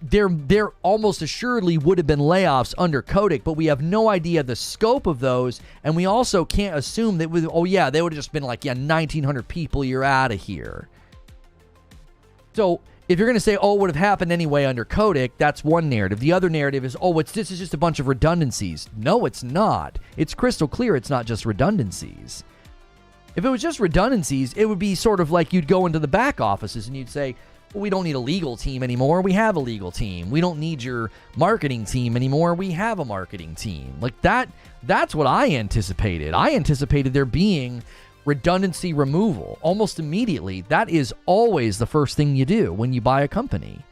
There almost assuredly would have been layoffs under Kotick, but we have no idea the scope of those, and we also can't assume that, they would have just been like, 1,900 people, you're out of here. So if you're going to say, it would have happened anyway under Kotick, that's one narrative. The other narrative is, this is just a bunch of redundancies. No, it's not. It's crystal clear it's not just redundancies. If it was just redundancies, it would be sort of like you'd go into the back offices and you'd say, we don't need a legal team anymore. We have a legal team. We don't need your marketing team anymore. We have a marketing team. Like that's what I anticipated. I anticipated there being redundancy removal almost immediately. That is always the first thing you do when you buy a company.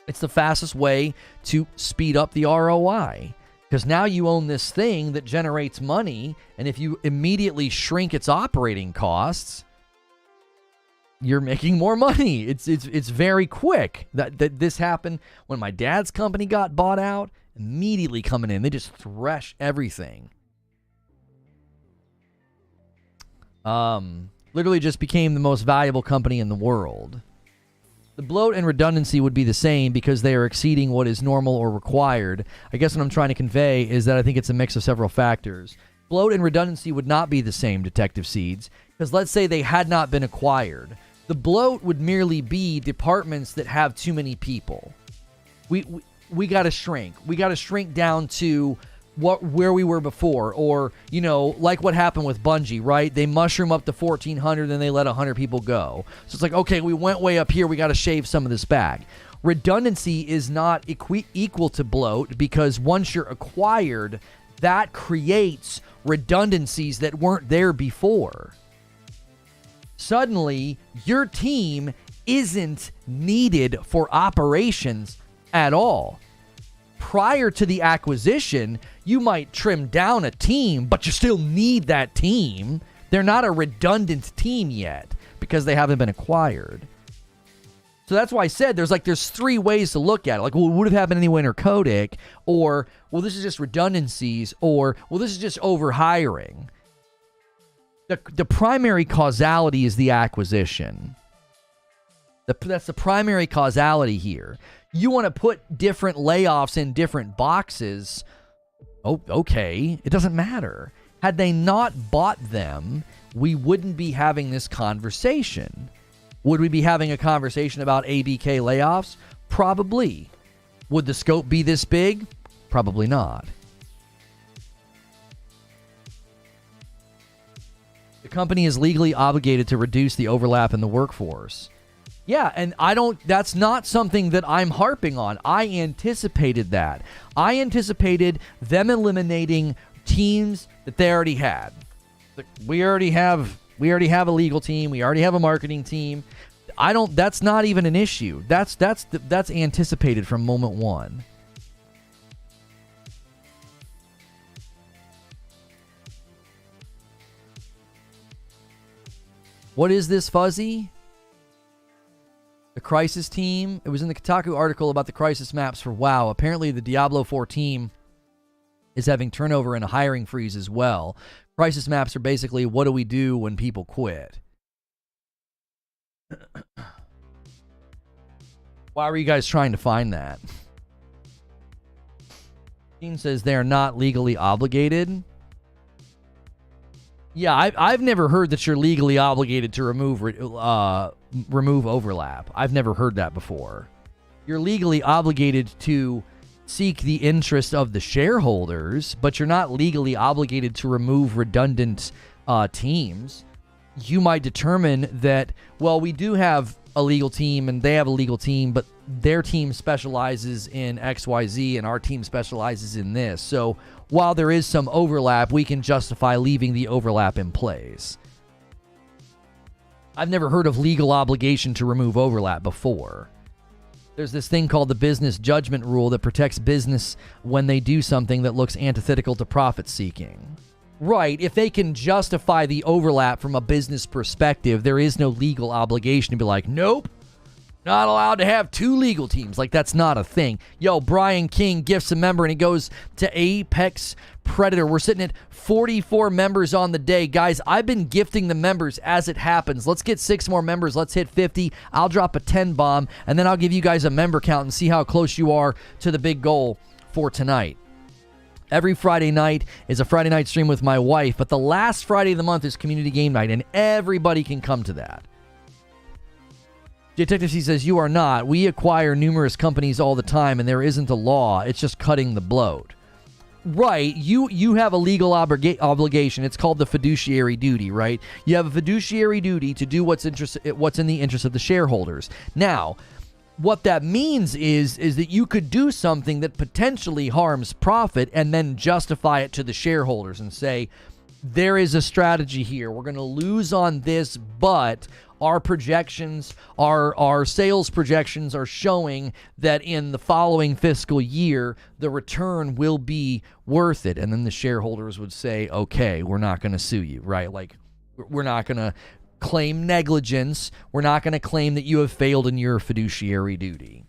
It's the fastest way to speed up the ROI, because now you own this thing that generates money, and if you immediately shrink its operating costs, you're making more money. It's very quick. That this happened when my dad's company got bought out. Immediately coming in, they just thresh everything. Literally just became the most valuable company in the world. The bloat and redundancy would be the same because they are exceeding what is normal or required. I guess what I'm trying to convey is that I think it's a mix of several factors. Bloat and redundancy would not be the same, Detective Seeds, because let's say they had not been acquired. The bloat would merely be departments that have too many people. We got to shrink. We got to shrink down to where we were before, or like what happened with Bungie, right? They mushroom up to 1,400, then they let 100 people go. So it's like, okay, we went way up here. We got to shave some of this back. Redundancy is not equal to bloat, because once you're acquired, that creates redundancies that weren't there before. Suddenly, your team isn't needed for operations at all. Prior to the acquisition, you might trim down a team, but you still need that team. They're not a redundant team yet because they haven't been acquired. So that's why I said there's three ways to look at it. Like, well, it would have happened anyway under Kotick, or, well, this is just redundancies, or, well, this is just overhiring. The primary causality is the acquisition. That's the primary causality here. You want to put different layoffs in different boxes. Oh, okay. It doesn't matter. Had they not bought them, we wouldn't be having this conversation. Would we be having a conversation about ABK layoffs? Probably. Would the scope be this big? Probably not. The company is legally obligated to reduce the overlap in the workforce. Yeah, and that's not something that I'm harping on. I anticipated that. I anticipated them eliminating teams that they already had. We already have a legal team. We already have a marketing team. That's not even an issue. That's anticipated from moment one. What is this, Fuzzy? The Crisis team. It was in the Kotaku article about the Crisis maps for WoW. Apparently, the Diablo 4 team is having turnover and a hiring freeze as well. Crisis maps are basically, what do we do when people quit? Why were you guys trying to find that? Dean says they're not legally obligated. Yeah, I've never heard that you're legally obligated to remove overlap. I've never heard that before. You're legally obligated to seek the interest of the shareholders, but you're not legally obligated to remove redundant teams. You might determine that, well, we do have a legal team and they have a legal team, but their team specializes in XYZ and our team specializes in this. So while there is some overlap, we can justify leaving the overlap in place. I've never heard of legal obligation to remove overlap before. There's this thing called the business judgment rule that protects business when they do something that looks antithetical to profit seeking. Right, if they can justify the overlap from a business perspective, there is no legal obligation to be like, nope, not allowed to have two legal teams. Like, that's not a thing. Yo, Brian King gifts a member and he goes to Apex Predator. We're sitting at 44 members on the day. Guys, I've been gifting the members as it happens. Let's get 6 more members. Let's hit 50. I'll drop a 10 bomb, and then I'll give you guys a member count and see how close you are to the big goal for tonight. Every Friday night is a Friday night stream with my wife, but the last Friday of the month is community game night, and everybody can come to that. Detective C says, you are not. We acquire numerous companies all the time, and there isn't a law. It's just cutting the bloat. Right, you have a legal obligation. It's called the fiduciary duty, right? You have a fiduciary duty to do what's in the interest of the shareholders. Now, what that means is that you could do something that potentially harms profit and then justify it to the shareholders and say, there is a strategy here. We're going to lose on this, but our projections, our sales projections are showing that in the following fiscal year, the return will be worth it. And then the shareholders would say, okay, we're not going to sue you, right? Like, we're not going to claim negligence. We're not going to claim that you have failed in your fiduciary duty.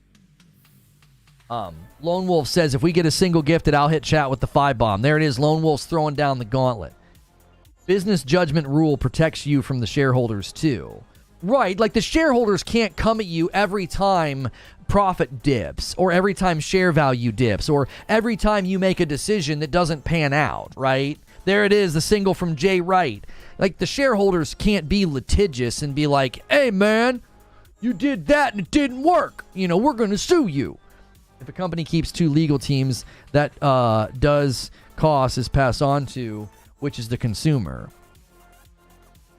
Lone Wolf says, if we get a single gifted, I'll hit chat with the 5 bomb. There it is. Lone Wolf's throwing down the gauntlet. Business judgment rule protects you from the shareholders too. Right, like the shareholders can't come at you every time profit dips or every time share value dips or every time you make a decision that doesn't pan out, right? There it is, the single from Jay Wright. Like, the shareholders can't be litigious and be like, hey, man, you did that and it didn't work. You know, we're going to sue you. If a company keeps 2 legal teams, that does cost is passed on to, which is the consumer.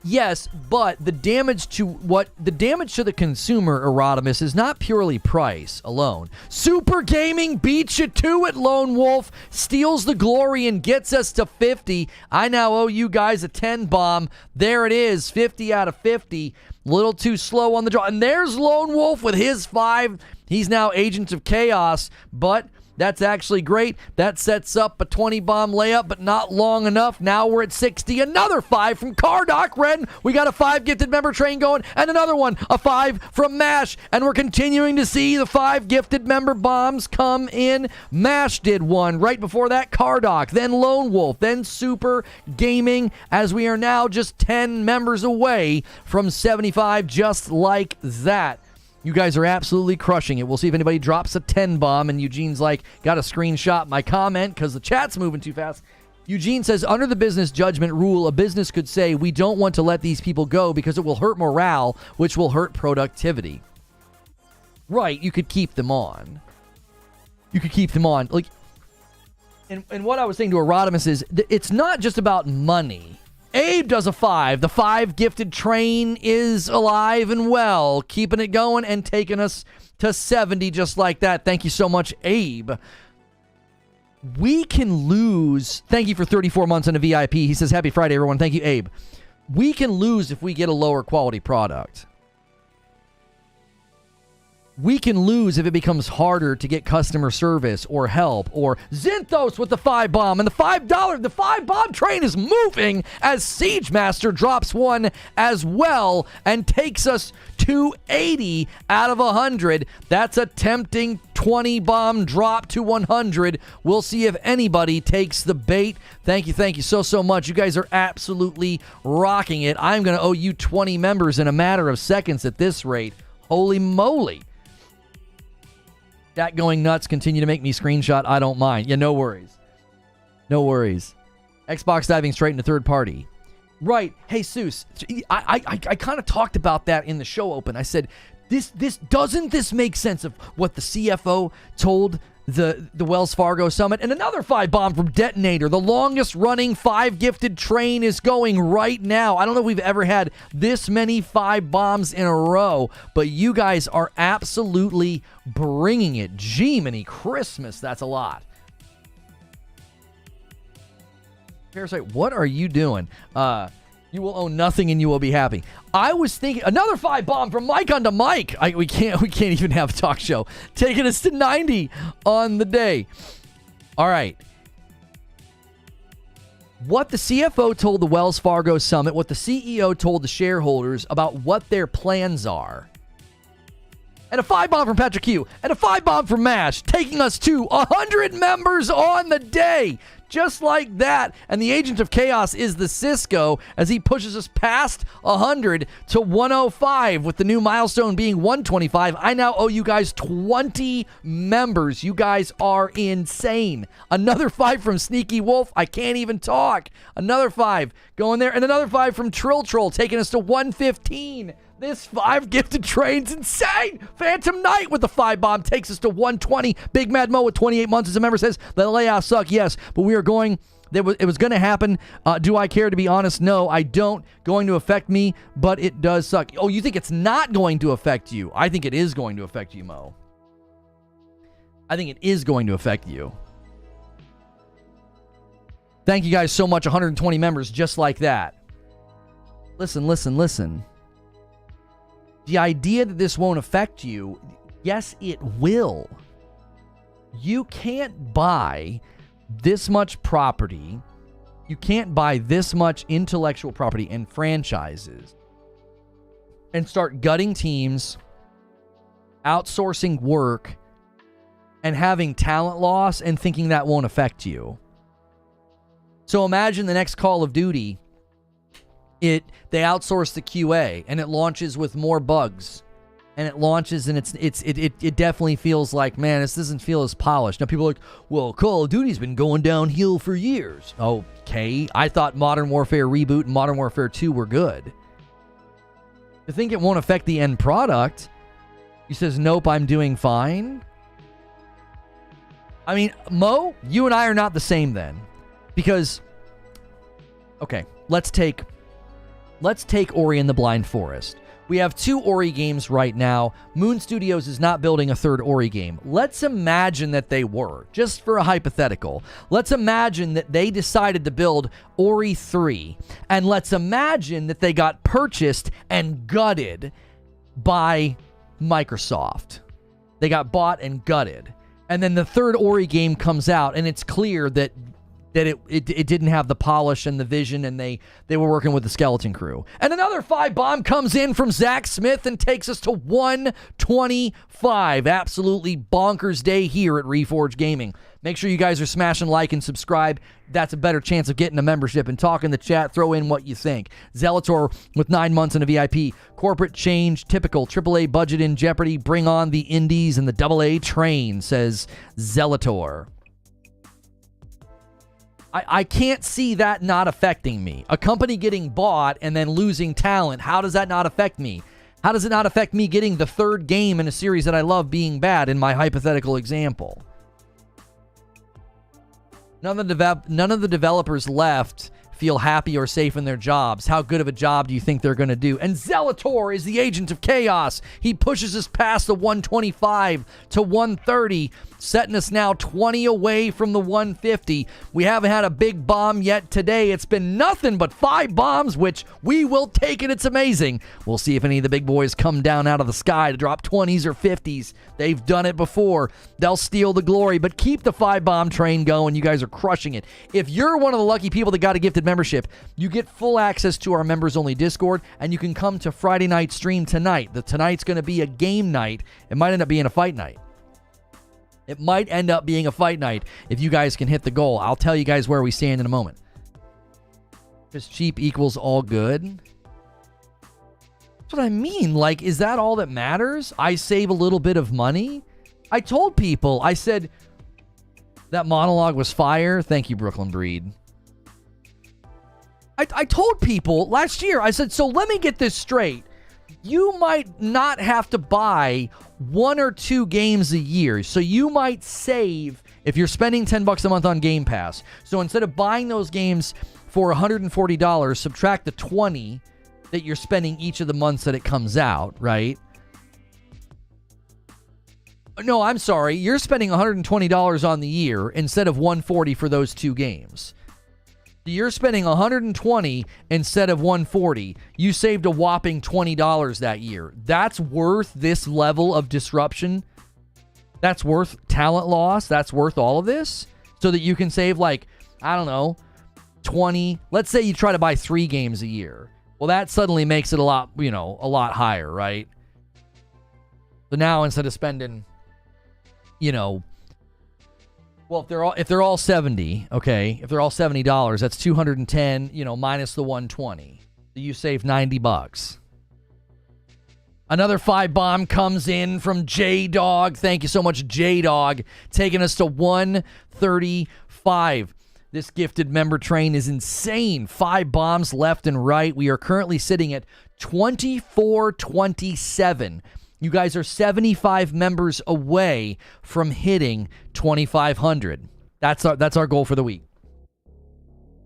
Yes, but the damage to the consumer, Erotimus, is not purely price alone. Super Gaming beats you to it, Lone Wolf, steals the glory and gets us to 50. I now owe you guys a 10 bomb. There it is, 50 out of 50. A little too slow on the draw. And there's Lone Wolf with his 5. He's now Agents of Chaos, but that's actually great. That sets up a 20-bomb layup, but not long enough. Now we're at 60. Another 5 from Cardoc Red. We got a 5 gifted member train going, and another one, a 5 from MASH. And we're continuing to see the 5 gifted member bombs come in. MASH did one. Right before that, Cardoc, then Lone Wolf, then Super Gaming, as we are now just 10 members away from 75, just like that. You guys are absolutely crushing it. We'll see if anybody drops a 10 bomb. And Eugene's like, got to screenshot my comment because the chat's moving too fast. Eugene says, under the business judgment rule, a business could say, we don't want to let these people go because it will hurt morale, which will hurt productivity. Right, you could keep them on. You could keep them on. Like, and what I was saying to Erotimus is, it's not just about money. Abe does a 5. The 5 gifted train is alive and well, keeping it going and taking us to 70 just like that. Thank you so much, Abe. We can lose. Thank you for 34 months on a VIP. He says, happy Friday, everyone. Thank you, Abe. We can lose if we get a lower quality product. We can lose if it becomes harder to get customer service or help, or Zinthos with the 5 bomb and the $5. The 5 bomb train is moving as Siege Master drops one as well and takes us to 80 out of 100. That's a tempting 20 bomb drop to 100. We'll see if anybody takes the bait. Thank you so much. You guys are absolutely rocking it. I'm going to owe you 20 members in a matter of seconds at this rate. Holy moly. That going nuts. Continue to make me screenshot. I don't mind. Yeah, no worries. No worries. Xbox diving straight into third party. Right. Hey, Seuss. I kind of talked about that in the show open. I said, This doesn't this make sense of what the CFO told the Wells Fargo Summit? And another 5 bomb from Detonator. The longest running 5 gifted train is going right now. I don't know if we've ever had this many 5 bombs in a row, but you guys are absolutely bringing it. Jiminy Christmas, that's a lot. Parasite, what are you doing? You will own nothing and you will be happy. I was thinking another 5 bomb from Mike onto Mike. We can't even have a talk show. Taking us to 90 on the day. All right. What the CFO told the Wells Fargo Summit, what the CEO told the shareholders about what their plans are. And a 5 bomb from Patrick Q. And a 5 bomb from MASH, taking us to 100 members on the day. Just like that. And the agent of chaos is the Cisco as he pushes us past 100 to 105 with the new milestone being 125. I now owe you guys 20 members. You guys are insane. Another 5 from Sneaky Wolf. I can't even talk. Another 5 going there. And another 5 from Trill Troll taking us to 115. This 5 gifted train's insane. Phantom Knight with the 5 bomb takes us to 120. Big Mad Mo with 28 months as a member says, the layoffs suck, yes, but we are going, it was going to happen. Do I care? To be honest, no, I don't. Going to affect me, but it does suck. Oh, you think it's not going to affect you? I think it is going to affect you, Mo. I think it is going to affect you. Thank you guys so much. 120 members just like that. Listen. The idea that this won't affect you, yes, it will. You can't buy this much property. You can't buy this much intellectual property and franchises and start gutting teams, outsourcing work, and having talent loss and thinking that won't affect you. So imagine the next Call of Duty. They outsource the QA and it launches with more bugs, and it launches and it definitely feels like, man, this doesn't feel as polished. Now people are like, well, Call of Duty's been going downhill for years. Okay, I thought Modern Warfare Reboot and Modern Warfare 2 were good. To think it won't affect the end product, he says, nope, I'm doing fine. I mean, Mo, you and I are not the same then, because okay, let's take Ori and the Blind Forest. We have 2 Ori games right now. Moon Studios is not building a 3rd Ori game. Let's imagine that they were, just for a hypothetical. Let's imagine that they decided to build Ori 3. And let's imagine that they got purchased and gutted by Microsoft. They got bought and gutted. And then the 3rd Ori game comes out, and it's clear that it didn't have the polish and the vision, and they were working with the skeleton crew. And another 5 bomb comes in from Zach Smith and takes us to 125. Absolutely bonkers day here at Reforge Gaming. Make sure you guys are smashing like and subscribe. That's a better chance of getting a membership. And talk in the chat, throw in what you think. Zelator with 9 months and a VIP. Corporate change, typical. AAA budget in jeopardy. Bring on the indies and the AA train, says Zelator. I can't see that not affecting me. A company getting bought and then losing talent, how does that not affect me? How does it not affect me getting the 3rd game in a series that I love being bad in my hypothetical example? None of the developers left feel happy or safe in their jobs. How good of a job do you think they're going to do? And Zelator is the agent of chaos. He pushes us past the 125 to 130, setting us now 20 away from the 150. We haven't had a big bomb yet today. It's been nothing but 5 bombs, which we will take it. It's amazing. We'll see if any of the big boys come down out of the sky to drop 20s or 50s. They've done it before. They'll steal the glory, but keep the 5 bomb train going. You guys are crushing it. If you're one of the lucky people that got a gifted membership, you get full access to our members only Discord, and you can come to Friday night stream tonight. Tonight's going to be a game night. It might end up being a fight night. It might end up being a fight night if you guys can hit the goal. I'll tell you guys where we stand in a moment. Because cheap equals all good. That's what I mean. Like, is that all that matters? I save a little bit of money. I told people, I said that monologue was fire. Thank you, Brooklyn Breed. I told people last year, I said, so let me get this straight. you might not have to buy 1 or 2 games a year. So you might save if you're spending $10 a month on Game Pass. So instead of buying those games for $140, subtract the $20 that you're spending each of the months that it comes out, right? No, I'm sorry. You're spending $120 on the year instead of $140 for those 2 games. You're spending $120 instead of $140. You saved a whopping $20 that year. That's worth this level of disruption. That's worth talent loss. That's worth all of this so that you can save, like, I don't know, 20. Let's say you try to buy 3 games a year. Well, that suddenly makes it a lot higher, right? So now instead of spending, well, if they're all 70, okay, if they're all $70, that's 210, minus the 120. You save $90. Another 5 bomb comes in from J-Dog. Thank you so much, J-Dog, taking us to 135. This gifted member train is insane. 5 bombs left and right. We are currently sitting at 2427. You guys are 75 members away from hitting 2,500. That's our goal for the week.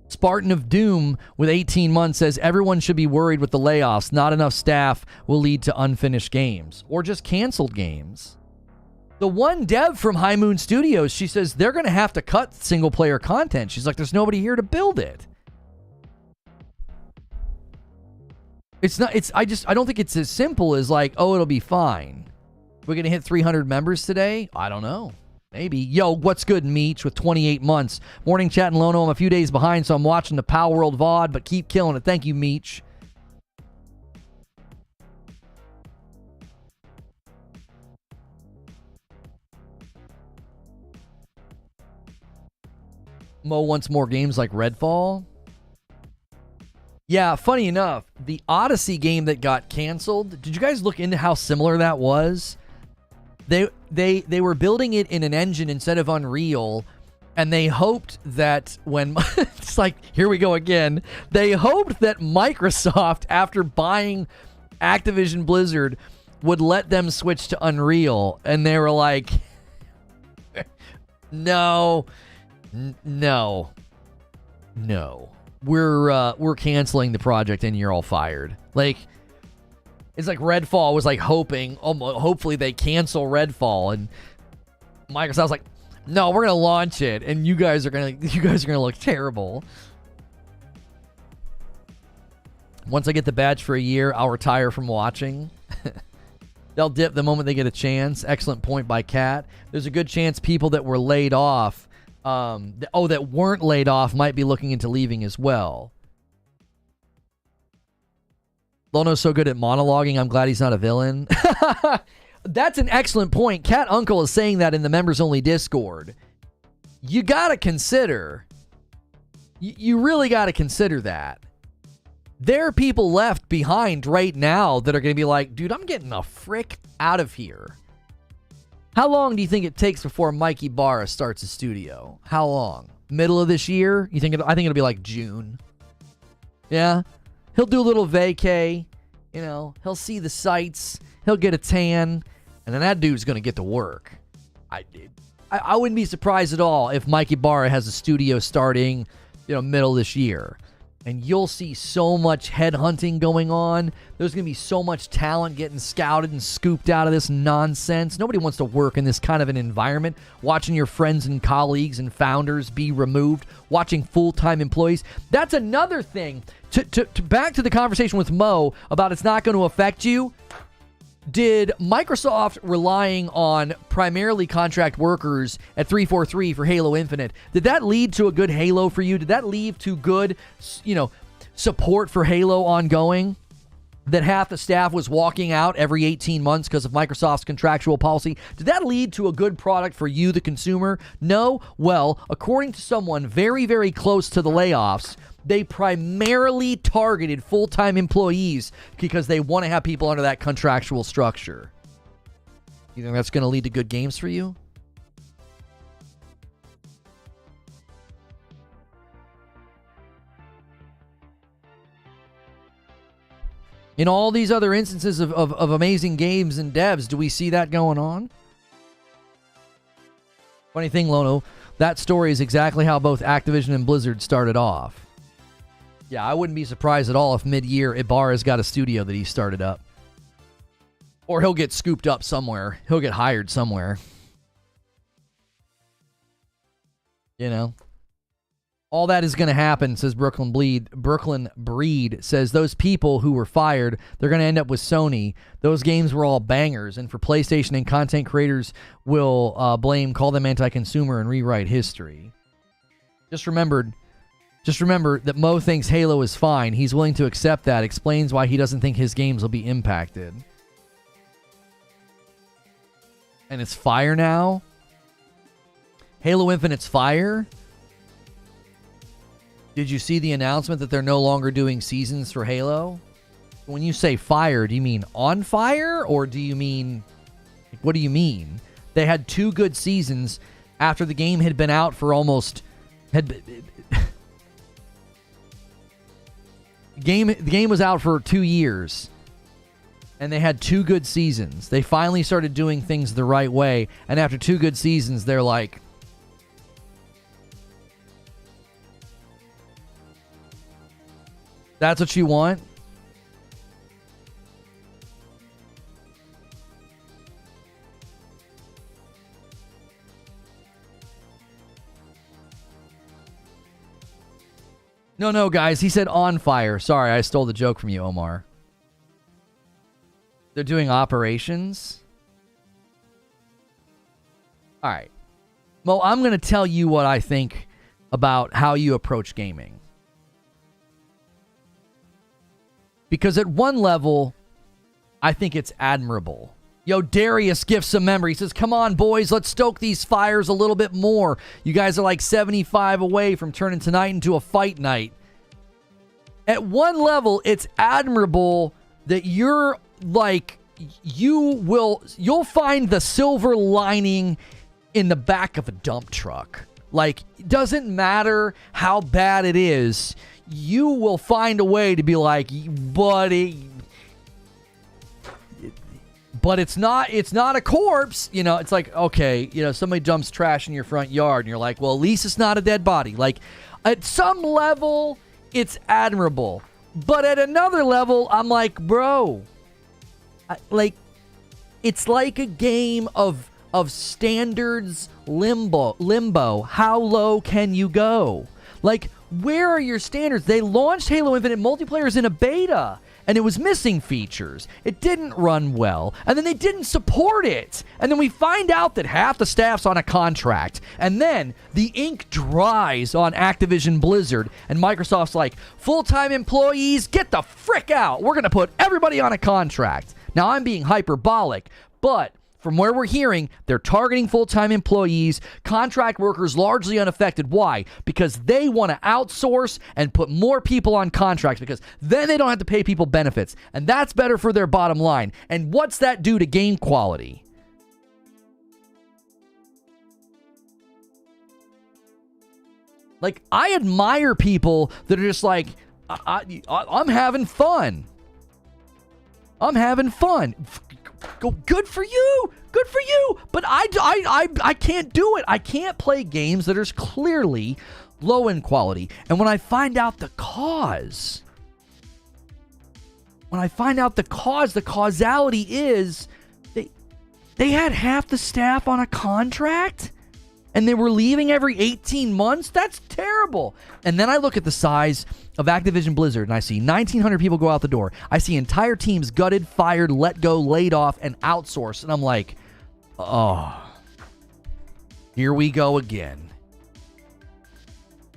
Spartan of Doom with 18 months says everyone should be worried with the layoffs. Not enough staff will lead to unfinished games or just canceled games. The one dev from High Moon Studios, she says they're going to have to cut single player content. She's like, there's nobody here to build it. I don't think it's as simple as like, oh, it'll be fine. We're going to hit 300 members today? I don't know. Maybe. Yo, what's good, Meech, with 28 months. Morning chat and Lono. I'm a few days behind, so I'm watching the Power World VOD, but keep killing it. Thank you, Meech. Mo wants more games like Redfall. Yeah, funny enough, the Odyssey game that got canceled, did you guys look into how similar that was? They were building it in an engine instead of Unreal, and they hoped that when it's like, here we go again. They hoped that Microsoft, after buying Activision Blizzard, would let them switch to Unreal, and they were like, no. We're canceling the project and you're all fired. Like, it's like Redfall was like hopefully they cancel Redfall, and Microsoft's like, no, we're gonna launch it, and you guys are gonna look terrible. Once I get the badge for a year, I'll retire from watching. They'll dip the moment they get a chance. Excellent point by Kat. There's a good chance people that were laid off, that weren't laid off might be looking into leaving as well. Lono's so good at monologuing, I'm glad he's not a villain. That's an excellent point. Cat Uncle is saying that in the members-only Discord. You gotta consider, you really gotta consider that. There are people left behind right now that are gonna be like, dude, I'm getting the frick out of here. How long do you think it takes before Mikey Bara starts a studio? How long? Middle of this year? I think it'll be like June. Yeah? He'll do a little vacay. He'll see the sights. He'll get a tan. And then that dude's going to get to work. I wouldn't be surprised at all if Mikey Bara has a studio starting, middle of this year. And you'll see so much headhunting going on. There's going to be so much talent getting scouted and scooped out of this nonsense. Nobody wants to work in this kind of an environment. Watching your friends and colleagues and founders be removed. Watching full-time employees. That's another thing. To back to the conversation with Mo about it's not going to affect you. Did Microsoft relying on primarily contract workers at 343 for Halo Infinite, did that lead to a good Halo for you? Did that lead to good, support for Halo ongoing? That half the staff was walking out every 18 months because of Microsoft's contractual policy? Did that lead to a good product for you, the consumer? No? Well, according to someone very, very close to the layoffs, they primarily targeted full-time employees because they want to have people under that contractual structure. You think that's going to lead to good games for you? In all these other instances of amazing games and devs, do we see that going on? Funny thing, Lono, that story is exactly how both Activision and Blizzard started off. Yeah, I wouldn't be surprised at all if mid-year Ybarra's got a studio that he started up. Or he'll get scooped up somewhere. He'll get hired somewhere. You know? All that is going to happen, says Brooklyn Breed says those people who were fired, they're going to end up with Sony. Those games were all bangers, and for PlayStation and content creators will call them anti-consumer and rewrite history. Just remember that Mo thinks Halo is fine. He's willing to accept that. Explains why he doesn't think his games will be impacted. And it's fire now? Halo Infinite's fire? Did you see the announcement that they're no longer doing seasons for Halo? When you say fire, do you mean on fire? Or do you mean... what do you mean? They had 2 good seasons after the game had been out for almost... the game was out for 2 years. And they had 2 good seasons. They finally started doing things the right way. And after 2 good seasons, they're like... that's what you want? No, guys. He said on fire. Sorry, I stole the joke from you, Omar. They're doing operations? All right. Well, I'm going to tell you what I think about how you approach gaming. Because at one level, I think it's admirable. Yo, Darius gifts a member. He says, come on, boys, let's stoke these fires a little bit more. You guys are like 75 away from turning tonight into a fight night. At one level, it's admirable that you're like, you'll find the silver lining in the back of a dump truck. Like, it doesn't matter how bad it is. You will find a way to be like, buddy, but it's not a corpse. You know, it's like, okay, you know, somebody dumps trash in your front yard and you're like, well, at least it's not a dead body. Like, at some level, it's admirable. But at another level, I'm like, bro, it's like a game of standards limbo. How low can you go? Like, where are your standards? They launched Halo Infinite multiplayers in a beta, and it was missing features. It didn't run well, and then they didn't support it. And then we find out that half the staff's on a contract, and then the ink dries on Activision Blizzard, and Microsoft's like, full-time employees, get the frick out. We're going to put everybody on a contract. Now, I'm being hyperbolic, but... from where we're hearing, they're targeting full-time employees, contract workers largely unaffected. Why? Because they want to outsource and put more people on contracts because then they don't have to pay people benefits. And that's better for their bottom line. And what's that do to game quality? Like, I admire people that are just like, I'm having fun. I'm having fun. Go, good for you. Good for you. But I can't do it. I can't play games that are clearly low in quality. And when I find out the cause, the causality is they had half the staff on a contract and they were leaving every 18 months. That's terrible. And then I look at the size of Activision Blizzard, and I see 1,900 people go out the door. I see entire teams gutted, fired, let go, laid off, and outsourced. And I'm like, oh, here we go again.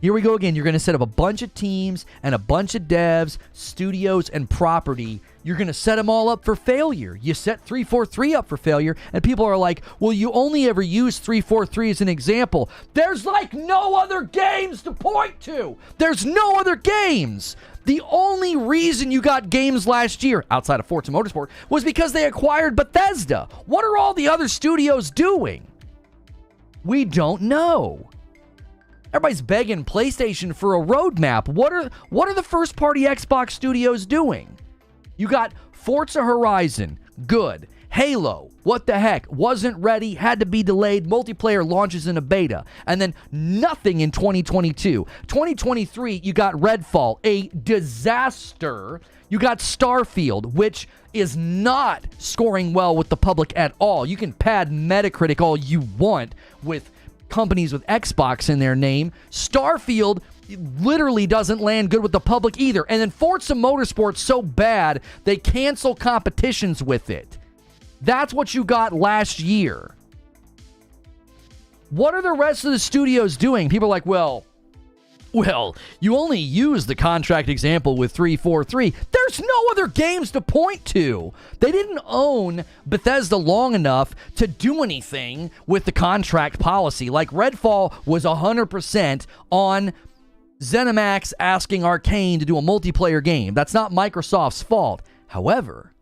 Here we go again. You're going to set up a bunch of teams and a bunch of devs, studios, and property. You're going to set them all up for failure. You set 343 up for failure, and people are like, well, you only ever use 343 as an example. There's like no other games to point to. There's no other games. The only reason you got games last year, outside of Forza Motorsport, was because they acquired Bethesda. What are all the other studios doing? We don't know. Everybody's begging PlayStation for a roadmap. What are the first-party Xbox studios doing? You got Forza Horizon, good. Halo, what the heck, wasn't ready, had to be delayed, multiplayer launches in a beta, and then nothing in 2022. 2023, you got Redfall, a disaster. You got Starfield, which is not scoring well with the public at all. You can pad Metacritic all you want with companies with Xbox in their name. Starfield literally doesn't land good with the public either. And then Forza Motorsport's so bad, they cancel competitions with it. That's what you got last year. What are the rest of the studios doing? People are like, well, you only use the contract example with 343. There's no other games to point to. They didn't own Bethesda long enough to do anything with the contract policy. Like Redfall was 100% on ZeniMax asking Arcane to do a multiplayer game. That's not Microsoft's fault. However,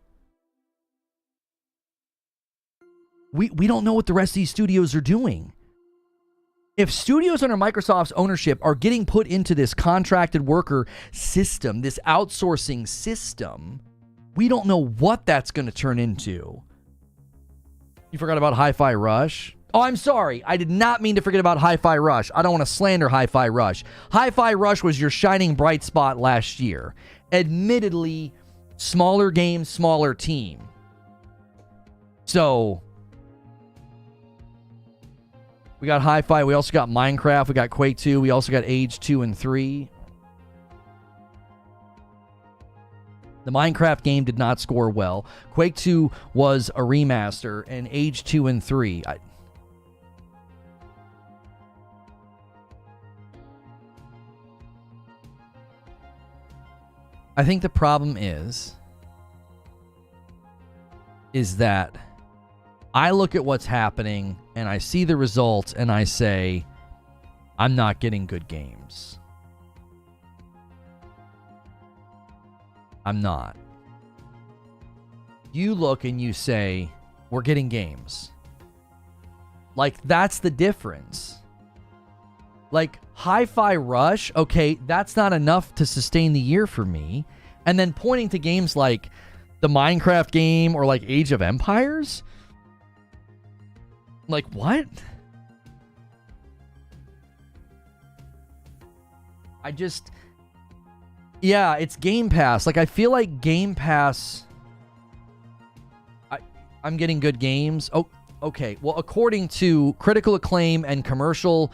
we don't know what the rest of these studios are doing. If studios under Microsoft's ownership are getting put into this contracted worker system, this outsourcing system, we don't know what that's going to turn into. You forgot about Hi-Fi Rush? Oh, I'm sorry. I did not mean to forget about Hi-Fi Rush. I don't want to slander Hi-Fi Rush. Hi-Fi Rush was your shining bright spot last year. Admittedly, smaller game, smaller team. So we got Hi-Fi. We also got Minecraft. We got Quake 2. We also got Age 2 and 3. The Minecraft game did not score well. Quake 2 was a remaster, and Age 2 and 3. I think the problem is that I look at what's happening and I see the results and I say, I'm not getting good games. I'm not. You look and you say, we're getting games. Like, that's the difference. Like, Hi-Fi Rush, okay, that's not enough to sustain the year for me. And then pointing to games like the Minecraft game or like Age of Empires? Like, what? Yeah, it's Game Pass. Like, I feel like Game Pass, I'm getting good games. Oh, okay. Well, according to critical acclaim and commercial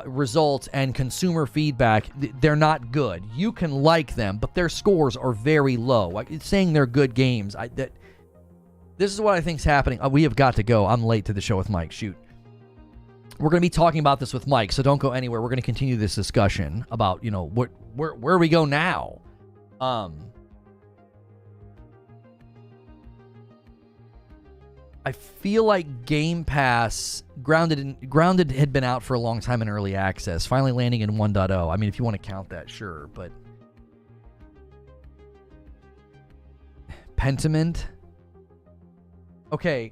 results and consumer feedback, they're not good. You can like them, but their scores are very low. Like, it's saying they're good games. This is what I think's happening. We have got to go. I'm late to the show with Mike. Shoot. We're going to be talking about this with Mike, so don't go anywhere. We're going to continue this discussion about, you know, where we go now. I feel like Game Pass, Grounded had been out for a long time in early access, finally landing in 1.0. I mean, if you want to count that, sure, but Pentiment. Okay,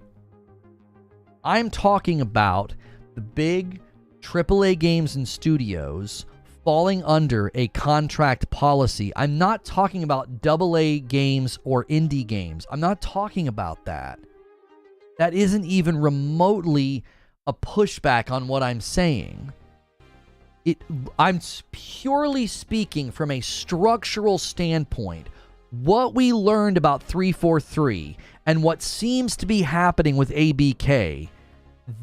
I'm talking about the big AAA games and studios falling under a contract policy. I'm not talking about AA games or indie games. I'm not talking about that. That isn't even remotely a pushback on what I'm saying. I'm purely speaking from a structural standpoint. What we learned about 343 and what seems to be happening with ABK,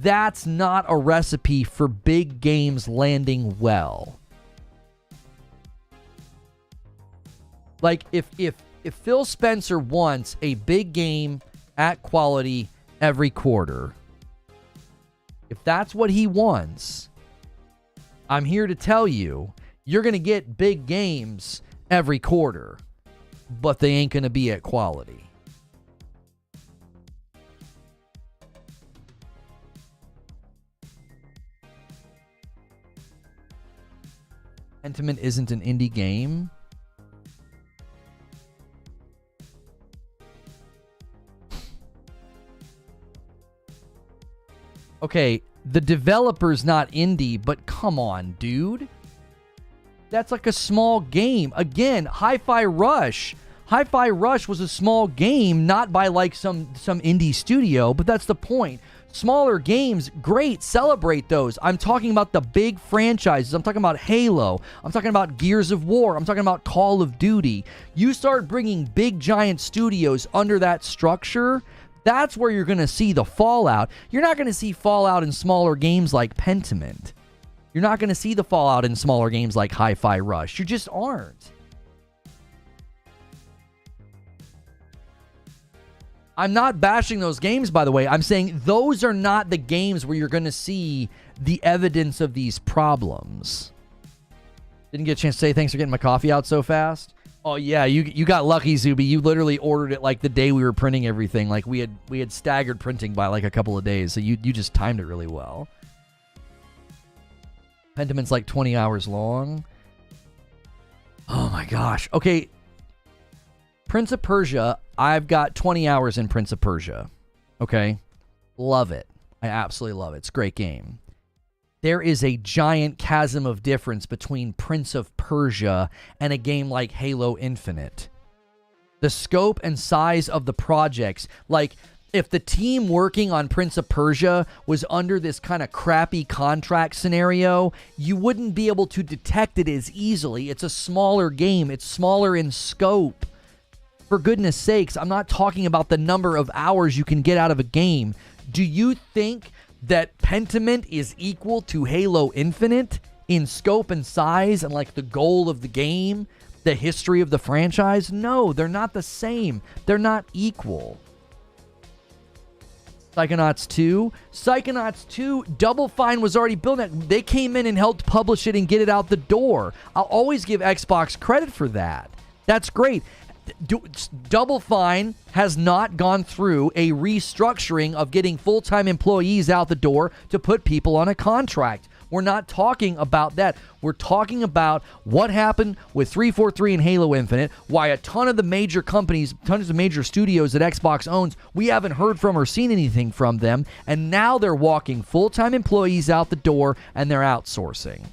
that's not a recipe for big games landing well. Like, if Phil Spencer wants a big game at quality every quarter, if that's what he wants, I'm here to tell you, you're going to get big games every quarter, but they ain't going to be at quality. Pentiment isn't an indie game. Okay, the developer's not indie, but come on, dude. That's like a small game. Again, Hi-Fi Rush Hi-Fi Rush was a small game, not by like some indie studio, but that's the point. Smaller games, great, celebrate those. I'm talking about the big franchises. I'm talking about Halo. I'm talking about Gears of War. I'm talking about Call of Duty. You start bringing big, giant studios under that structure, that's where you're going to see the fallout. You're not going to see fallout in smaller games like Pentiment. You're not going to see the fallout in smaller games like Hi-Fi Rush. You just aren't. I'm not bashing those games, by the way. I'm saying those are not the games where you're going to see the evidence of these problems. Didn't get a chance to say thanks for getting my coffee out so fast. Oh, yeah, you got lucky, Zuby. You literally ordered it like the day we were printing everything. Like we had staggered printing by like a couple of days, so you just timed it really well. Pentiment's like 20 hours long. Oh, my gosh. Okay. Prince of Persia, I've got 20 hours in Prince of Persia. Okay? Love it. I absolutely love it. It's a great game. There is a giant chasm of difference between Prince of Persia and a game like Halo Infinite. The scope and size of the projects, like if the team working on Prince of Persia was under this kind of crappy contract scenario, you wouldn't be able to detect it as easily. It's a smaller game. It's smaller in scope. For goodness sakes, I'm not talking about the number of hours you can get out of a game. Do you think that Pentiment is equal to Halo Infinite in scope and size and like the goal of the game, the history of the franchise? No, they're not the same. They're not equal. Psychonauts 2. Psychonauts 2, Double Fine was already built. They came in and helped publish it and get it out the door. I'll always give Xbox credit for that. That's great. Double Fine has not gone through a restructuring of getting full-time employees out the door to put people on a contract. We're not talking about that. We're talking about what happened with 343 and Halo Infinite, why a ton of the major companies, tons of major studios that Xbox owns, we haven't heard from or seen anything from them, and now they're walking full-time employees out the door and they're outsourcing.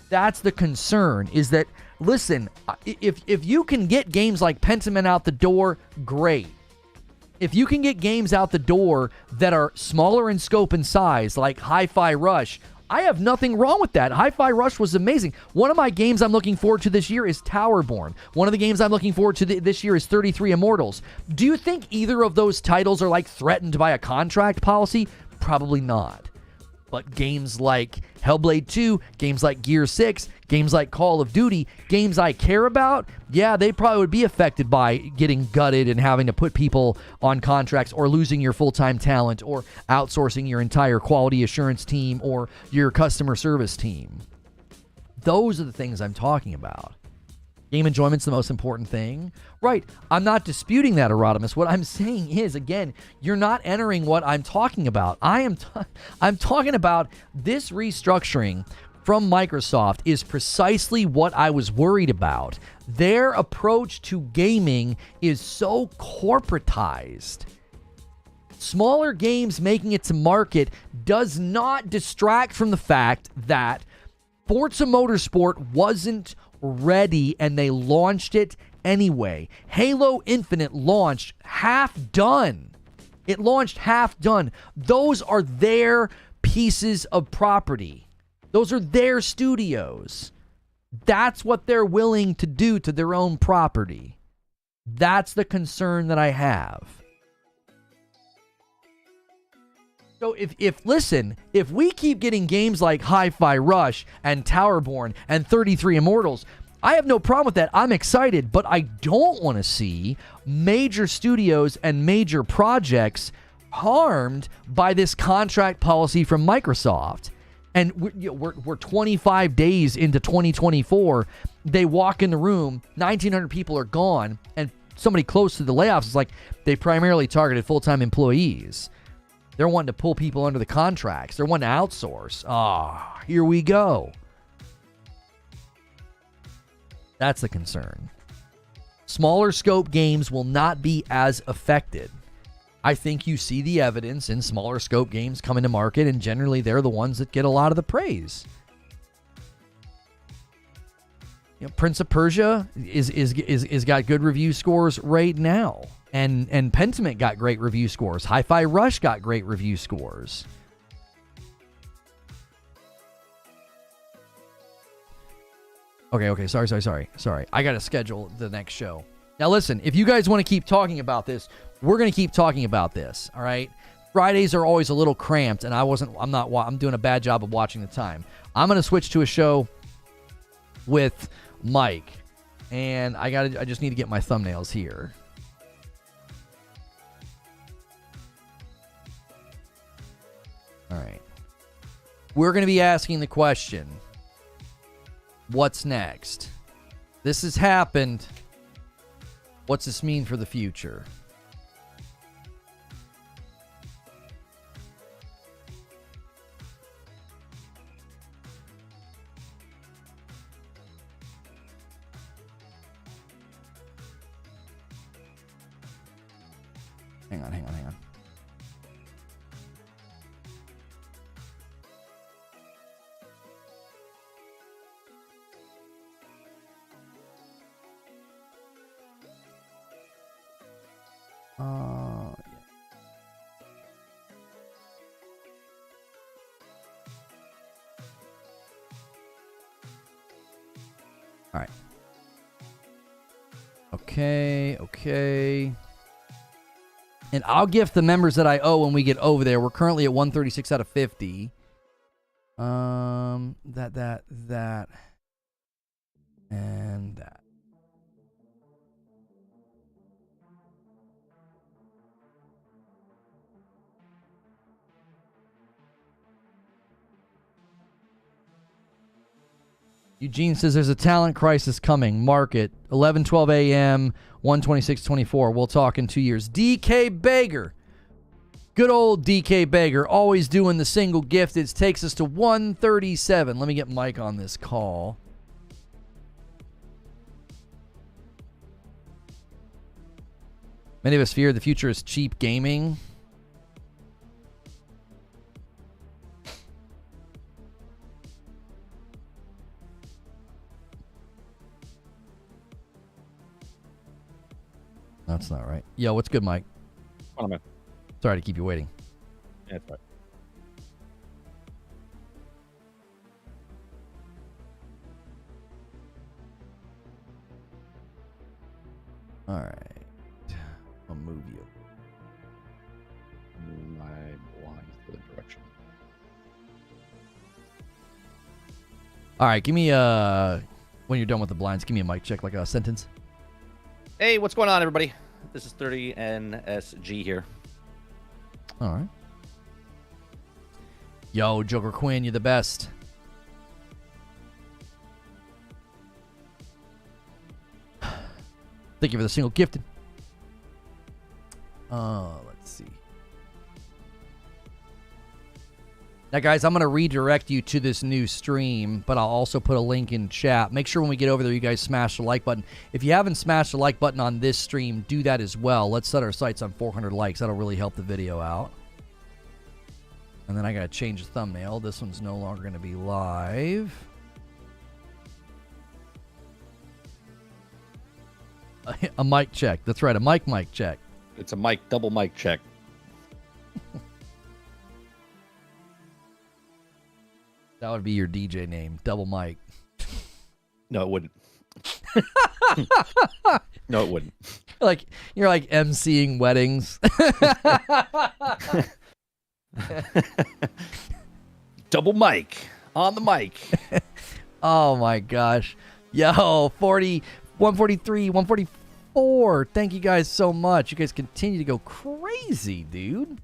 That's the concern, is that, listen, if you can get games like Pentiment out the door, great. If you can get games out the door that are smaller in scope and size, like Hi-Fi Rush, I have nothing wrong with that. Hi-Fi Rush was amazing. One of my games I'm looking forward to this year is Towerborn. One of the games I'm looking forward to this year is 33 Immortals. Do you think either of those titles are like threatened by a contract policy? Probably not. But games like Hellblade 2, games like Gear 6, games like Call of Duty, games I care about, yeah, they probably would be affected by getting gutted and having to put people on contracts or losing your full-time talent or outsourcing your entire quality assurance team or your customer service team. Those are the things I'm talking about. Game enjoyment's the most important thing. Right, I'm not disputing that, Erotimus. What I'm saying is, again, you're not entering what I'm talking about. I'm talking about this restructuring from Microsoft is precisely what I was worried about. Their approach to gaming is so corporatized. Smaller games making it to market does not distract from the fact that Forza Motorsport wasn't ready and they launched it anyway. Halo Infinite launched half done. It launched half done. Those are their pieces of property. Those are their studios. That's what they're willing to do to their own property. That's the concern that I have. So if we keep getting games like Hi-Fi Rush and Towerborn and 33 Immortals, I have no problem with that. I'm excited, but I don't want to see major studios and major projects harmed by this contract policy from Microsoft. And we're 25 days into 2024. They walk in the room, 1,900 people are gone, and somebody close to the layoffs is like, they primarily targeted full-time employees. They're wanting to pull people under the contracts. They're wanting to outsource. Here we go. That's the concern. Smaller scope games will not be as affected. I think you see the evidence in smaller scope games coming to market, and generally they're the ones that get a lot of the praise. Prince of Persia is got good review scores right now, and Pentiment got great review scores. Hi-Fi Rush got great review scores. Okay. Sorry. I got to schedule the next show. Now listen, if you guys want to keep talking about this, we're going to keep talking about this. All right. Fridays are always a little cramped, and I'm doing a bad job of watching the time. I'm going to switch to a show with Mike, and I just need to get my thumbnails here. All right. We're going to be asking the question, what's next? This has happened. What's this mean for the future? Hang on. All right. Okay. And I'll gift the members that I owe when we get over there. We're currently at 136 out of 50. That, and that. Eugene says there's a talent crisis coming. Mark it. 11:12 a.m., 126.24. We'll talk in 2 years. DK Bager. Good old DK Bager. Always doing the single gifted. Takes us to 137. Let me get Mike on this call. Many of us fear the future is cheap gaming. That's not right. Yo, what's good, Mike? Hold on, man. Sorry to keep you waiting. Yeah, it's right. All right. I'll move you. Move my blinds to the direction. All right, give me when you're done with the blinds, give me a mic check, like a sentence. Hey, what's going on, everybody? This is 30NSG here. All right. Yo, Joker Quinn, you're the best. Thank you for the single gifted. Let's see. Now, guys, I'm going to redirect you to this new stream, but I'll also put a link in chat. Make sure when we get over there, you guys smash the like button. If you haven't smashed the like button on this stream, do that as well. Let's set our sights on 400 likes. That'll really help the video out. And then I got to change the thumbnail. This one's no longer going to be live. A mic check. That's right, a mic check. It's a double mic check. That would be your DJ name, Double Mike. No, it wouldn't. No, it wouldn't. Like you're like emceeing weddings. Double mic on the mic. Oh my gosh. Yo, 143, 144. Thank you guys so much. You guys continue to go crazy, dude.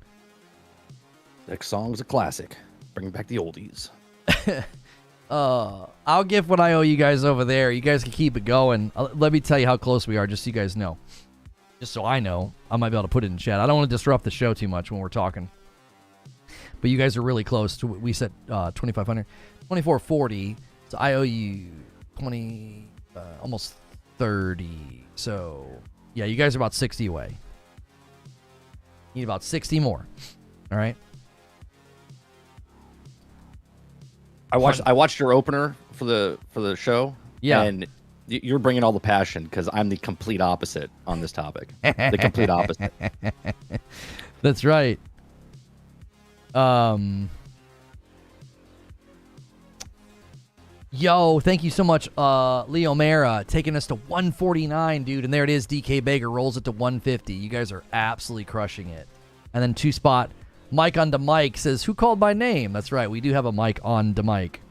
Next song's a classic. Bring back the oldies. I'll give what I owe you guys over there. You guys can keep it going. Let me tell you how close we are, just so you guys know. Just so I know. I might be able to put it in chat. I don't want to disrupt the show too much when we're talking. But you guys are really close to, we said 2,500. 2,440. So I owe you 20, almost 30. So, yeah, you guys are about 60 away. Need about 60 more. All right? I watched your opener for the show. Yeah. And You're bringing all the passion because I'm the complete opposite on this topic. The complete opposite. That's right. Yo, thank you so much, Leo Mara, taking us to 149, dude. And there it is. DK Baker rolls it to 150. You guys are absolutely crushing it. And then 2-spot Mike on the mic says, who called my name? That's right. We do have a mic on the mic.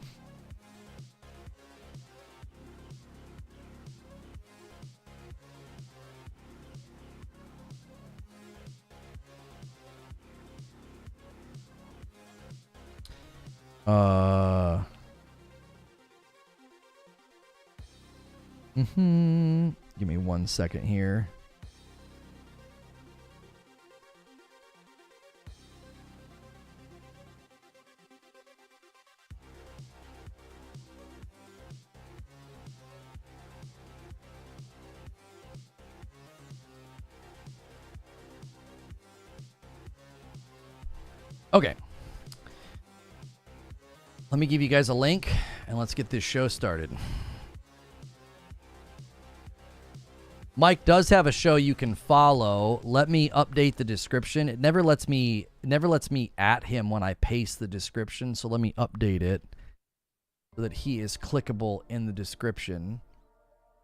Give me 1 second here. Okay. Let me give you guys a link and let's get this show started. Mike does have a show you can follow. Let me update the description. It never lets me at him when I paste the description, so let me update it so that he is clickable in the description.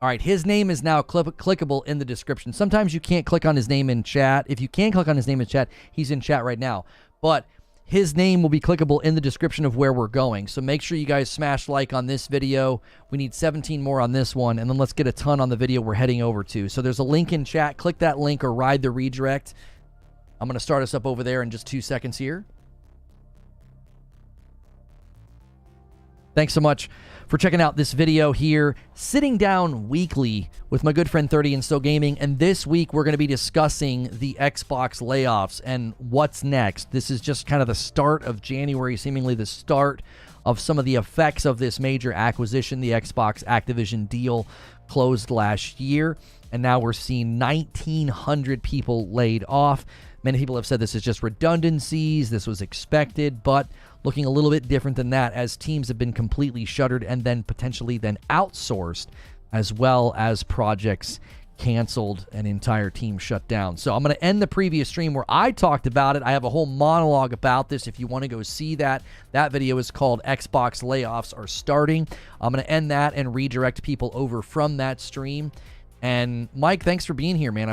All right, his name is now clickable in the description. Sometimes you can't click on his name in chat. If you can click on his name in chat, he's in chat right now. But his name will be clickable in the description of where we're going. So make sure you guys smash like on this video. We need 17 more on this one, and then let's get a ton on the video we're heading over to. So there's a link in chat. Click that link or ride the redirect. I'm going to start us up over there in just 2 seconds here. Thanks so much for checking out this video here, sitting down weekly with my good friend 30 and Still Gaming. And this week we're going to be discussing the Xbox layoffs and what's next. This is just kind of the start of January, seemingly the start of some of the effects of this major acquisition. The Xbox Activision deal closed last year, and now we're seeing 1,900 people laid off. Many people have said this is just redundancies. This was expected, but looking a little bit different than that as teams have been completely shuttered and then potentially then outsourced, as well as projects canceled and entire teams shut down. So I'm going to end the previous stream where I talked about it. I have a whole monologue about this if you want to go see that. That video is called Xbox Layoffs Are Starting. I'm going to end that and redirect people over from that stream. And Mike, thanks for being here, man.